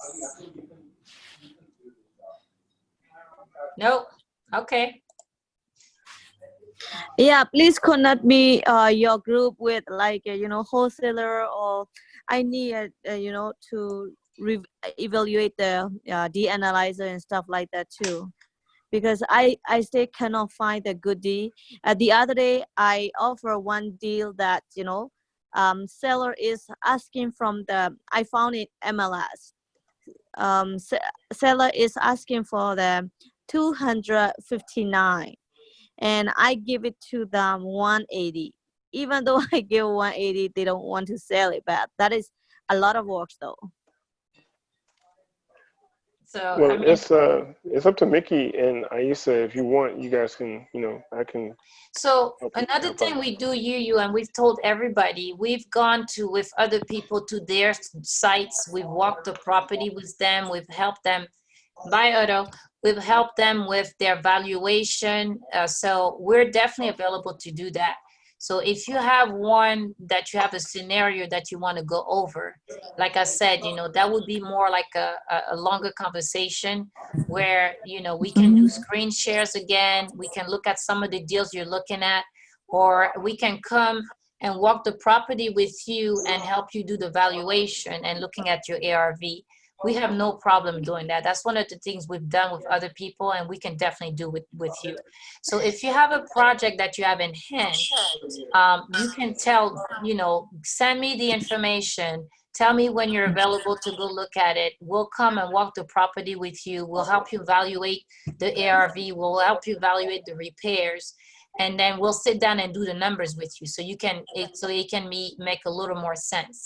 S1: No? Okay.
S5: Yeah, please connect me your group with like wholesaler, or I need to evaluate the de-analyzer and stuff like that too, because I still cannot find a good deal. The other day I offer one deal that seller is asking from I found it MLS. Seller is asking for the 259, and I give it to them 180. Even though I give 180, they don't want to sell it, but that is a lot of work though.
S1: So
S6: Well,
S1: I mean,
S6: it's up to Mickey and Aisa. If you want, you guys can, I can.
S1: so
S6: help
S1: another thing
S6: out.
S1: we do, and we've told everybody, we've gone with other people to their sites. We've walked the property with them. We've helped them buy auto. We've helped them with their valuation. So we're definitely available to do that. So if you have one that you have a scenario that you want to go over, like I said, that would be more like a longer conversation where, we can do screen shares again. We can look at some of the deals you're looking at, or we can come and walk the property with you and help you do the valuation and looking at your ARV. We have no problem doing that. That's one of the things we've done with other people, and we can definitely do with you. So if you have a project that you have in hand, you can send me the information. Tell me when you're available to go look at it. We'll come and walk the property with you. We'll help you evaluate the ARV. We'll help you evaluate the repairs. And then we'll sit down and do the numbers with you so it can make a little more sense.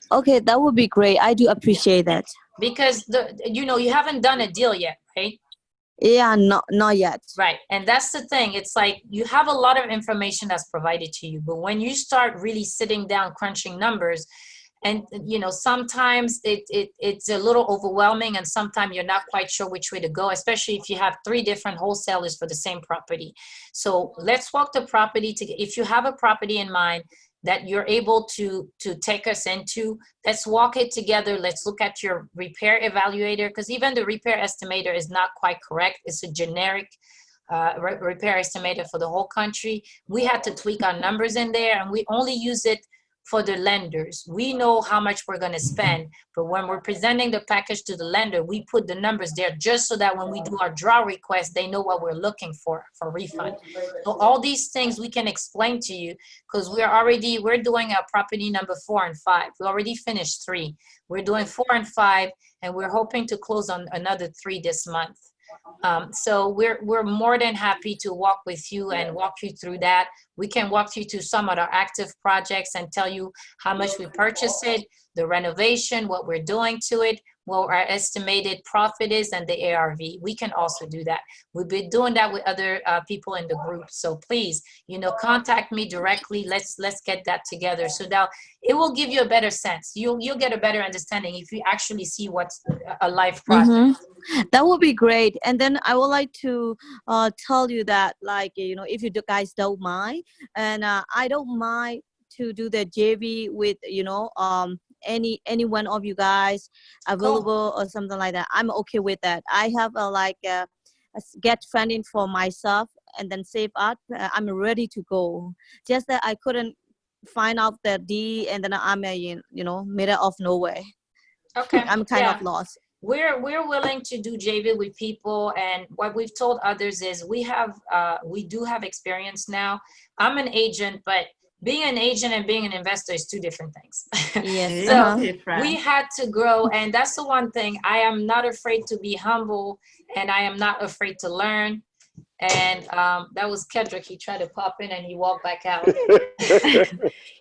S5: Okay, that would be great. I do appreciate that.
S1: Because you haven't done a deal yet, right?
S5: Yeah, not yet.
S1: Right. And that's the thing. It's like you have a lot of information that's provided to you, but when you start really sitting down crunching numbers, and sometimes it's a little overwhelming, and sometimes you're not quite sure which way to go, especially if you have 3 different wholesalers for the same property. So let's walk the property if you have a property in mind that you're able to take us into, let's walk it together. Let's look at your repair evaluator, because even the repair estimator is not quite correct. It's a generic repair estimator for the whole country. We had to tweak our numbers in there, and we only use it for the lenders. We know how much we're going to spend, but when we're presenting the package to the lender, we put the numbers there just so that when we do our draw request, they know what we're looking for refund. So all these things we can explain to you, because we're doing a property number 4 and 5. We already finished 3. We're doing 4 and 5, and we're hoping to close on another 3 this month. So we're more than happy to walk with you and walk you through that. We can walk you through some of our active projects and tell you how much we purchased it, the renovation, what we're doing to it, what our estimated profit is, and the ARV. We can also do that. We've been doing that with other people in the group. So please, contact me directly. Let's get that together. So now it will give you a better sense. You'll get a better understanding if you actually see what's a live project.
S5: That would be great. And then I would like to tell you that, like, if you guys don't mind, and I don't mind to do the JV with, any one of you guys available or something like that. I'm okay with that. I have a get funding for myself and then save up. I'm ready to go. Just that I couldn't find out the deed, and then I'm middle of nowhere.
S1: Okay.
S5: I'm kind of lost.
S1: We're willing to do JV with people, and what we've told others is we do have experience now. I'm an agent, but being an agent and being an investor is two different things.
S5: Yes.
S1: So we had to grow, and that's the one thing. I am not afraid to be humble, and I am not afraid to learn. And that was Kedrick. He tried to pop in and he walked back out.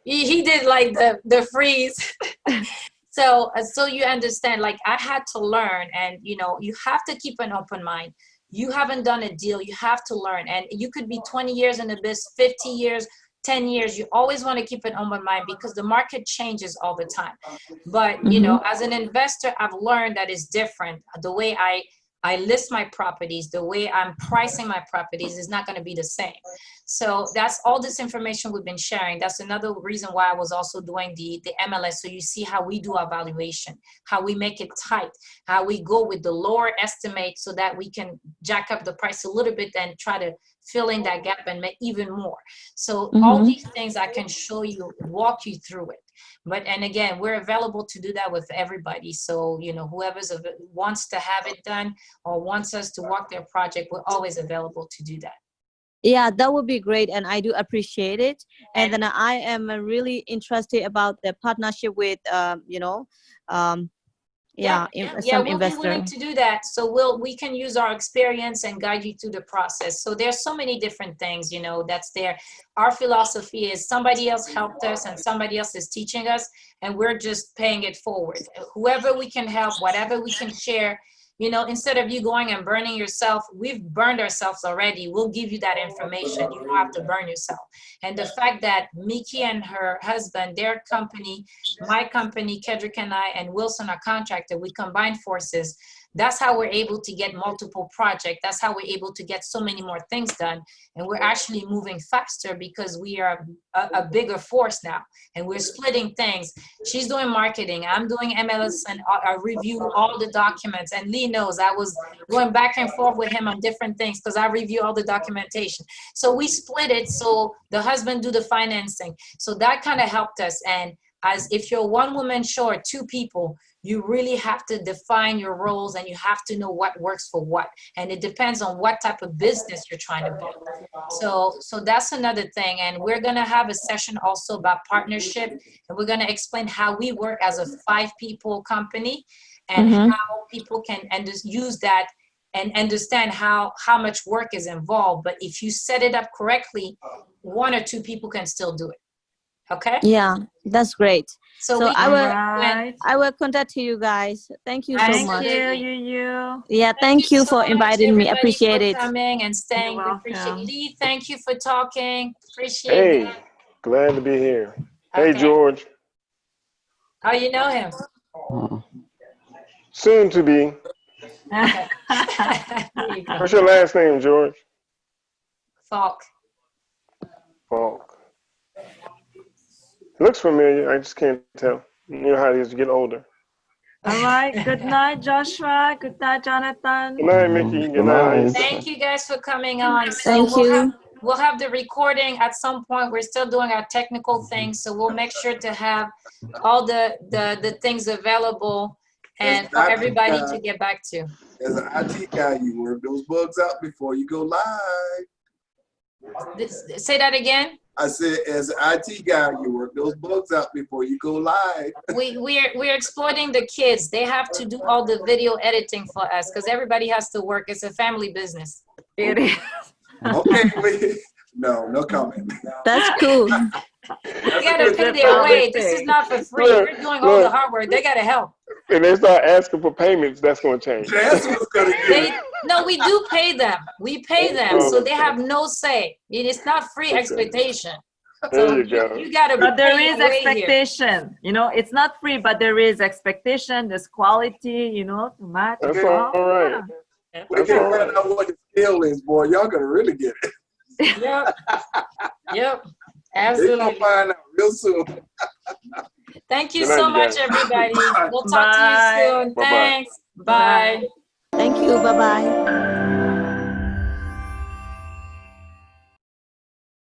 S1: he did like the freeze. So you understand, like I had to learn, and you have to keep an open mind. You haven't done a deal, you have to learn. And you could be 20 years in the business, 50 years, 10 years. You always want to keep an open mind because the market changes all the time. But, as an investor, I've learned that it's different. The way I list my properties, the way I'm pricing my properties is not going to be the same. So that's all this information we've been sharing. That's another reason why I was also doing the MLS. So you see how we do our valuation, how we make it tight, how we go with the lower estimate so that we can jack up the price a little bit and try to fill in that gap and make even more. So all these things I can show you, walk you through it. And again, we're available to do that with everybody. So, whoever wants to have it done or wants us to walk their project, we're always available to do that.
S5: Yeah, that would be great, and I do appreciate it. And then I am really interested about the partnership with, some
S1: we'll be willing to do that. So we can use our experience and guide you through the process. So there's so many different things, that's there. Our philosophy is somebody else helped us and somebody else is teaching us, and we're just paying it forward. Whoever we can help, whatever we can share. Instead of you going and burning yourself, we've burned ourselves already. We'll give you that information. You don't have to burn yourself. And the fact that Miki and her husband, their company, my company, Kedrick and I, and Wilson, our contractor, we combine forces. That's how we're able to get multiple projects. That's how we're able to get so many more things done. And we're actually moving faster because we are a bigger force now. And we're splitting things. She's doing marketing. I'm doing MLS, and I review all the documents. And Lee knows I was going back and forth with him on different things because I review all the documentation. So we split it. So the husband do the financing. So that kind of helped us. And as if you're one woman show or two people, you really have to define your roles and you have to know what works for what. And it depends on what type of business you're trying to build. So that's another thing. And we're going to have a session also about partnership. And we're going to explain how we work as a 5-people company and how people can use that and understand how much work is involved. But if you set it up correctly, 1 or 2 people can still do it. Okay.
S5: Yeah, that's great. So
S4: I
S5: will contact you guys. Thank you so much.
S4: Thank you.
S5: Yeah, thank you for inviting me. Appreciate it.
S1: Coming and staying.
S4: You're
S1: Appreciate
S4: welcome.
S1: Lee. Thank you for talking. Appreciate it.
S6: Glad to be here.
S1: Okay.
S6: Hey, George.
S1: Oh, you know him.
S6: Soon to be.
S1: Okay. There you go.
S6: What's your last name, George?
S1: Falk.
S6: Falk. Looks familiar. I just can't tell. You know how it is to get older.
S4: All right. Good night, Joshua. Good night, Jonathan.
S6: Good night, Mickey. Good night.
S1: Thank you guys for coming on.
S5: Thank you.
S1: We'll have the recording at some point. We're still doing our technical things, so we'll make sure to have all the things available and for everybody to get back to.
S7: As an IT guy, you work those bugs out before you go live.
S1: Say that again.
S7: I said, as an IT guy, you work those bugs out before you go live.
S1: We're exploiting the kids. They have to do all the video editing for us because everybody has to work. It's a family business.
S4: It is.
S7: Okay, no comment.
S5: That's cool.
S1: They gotta pay their way. This is not for free. We're doing all the hard work. They gotta help.
S6: If they start asking for payments, that's going to change.
S1: No, we do pay them. We pay them, so they have no say. It is not free expectation.
S6: There you go.
S1: You gotta.
S4: But there is expectation. It's not free, but there is expectation. There's quality. To match.
S6: That's all right.
S7: We can find out what the skill is, boy. Y'all gonna really get it.
S1: Yep. Absolutely.
S7: They're gonna find out real soon.
S1: Thank you so much, everybody. We'll talk to you soon.
S6: Bye-bye.
S1: Thanks. Bye.
S5: Thank you. Bye-bye.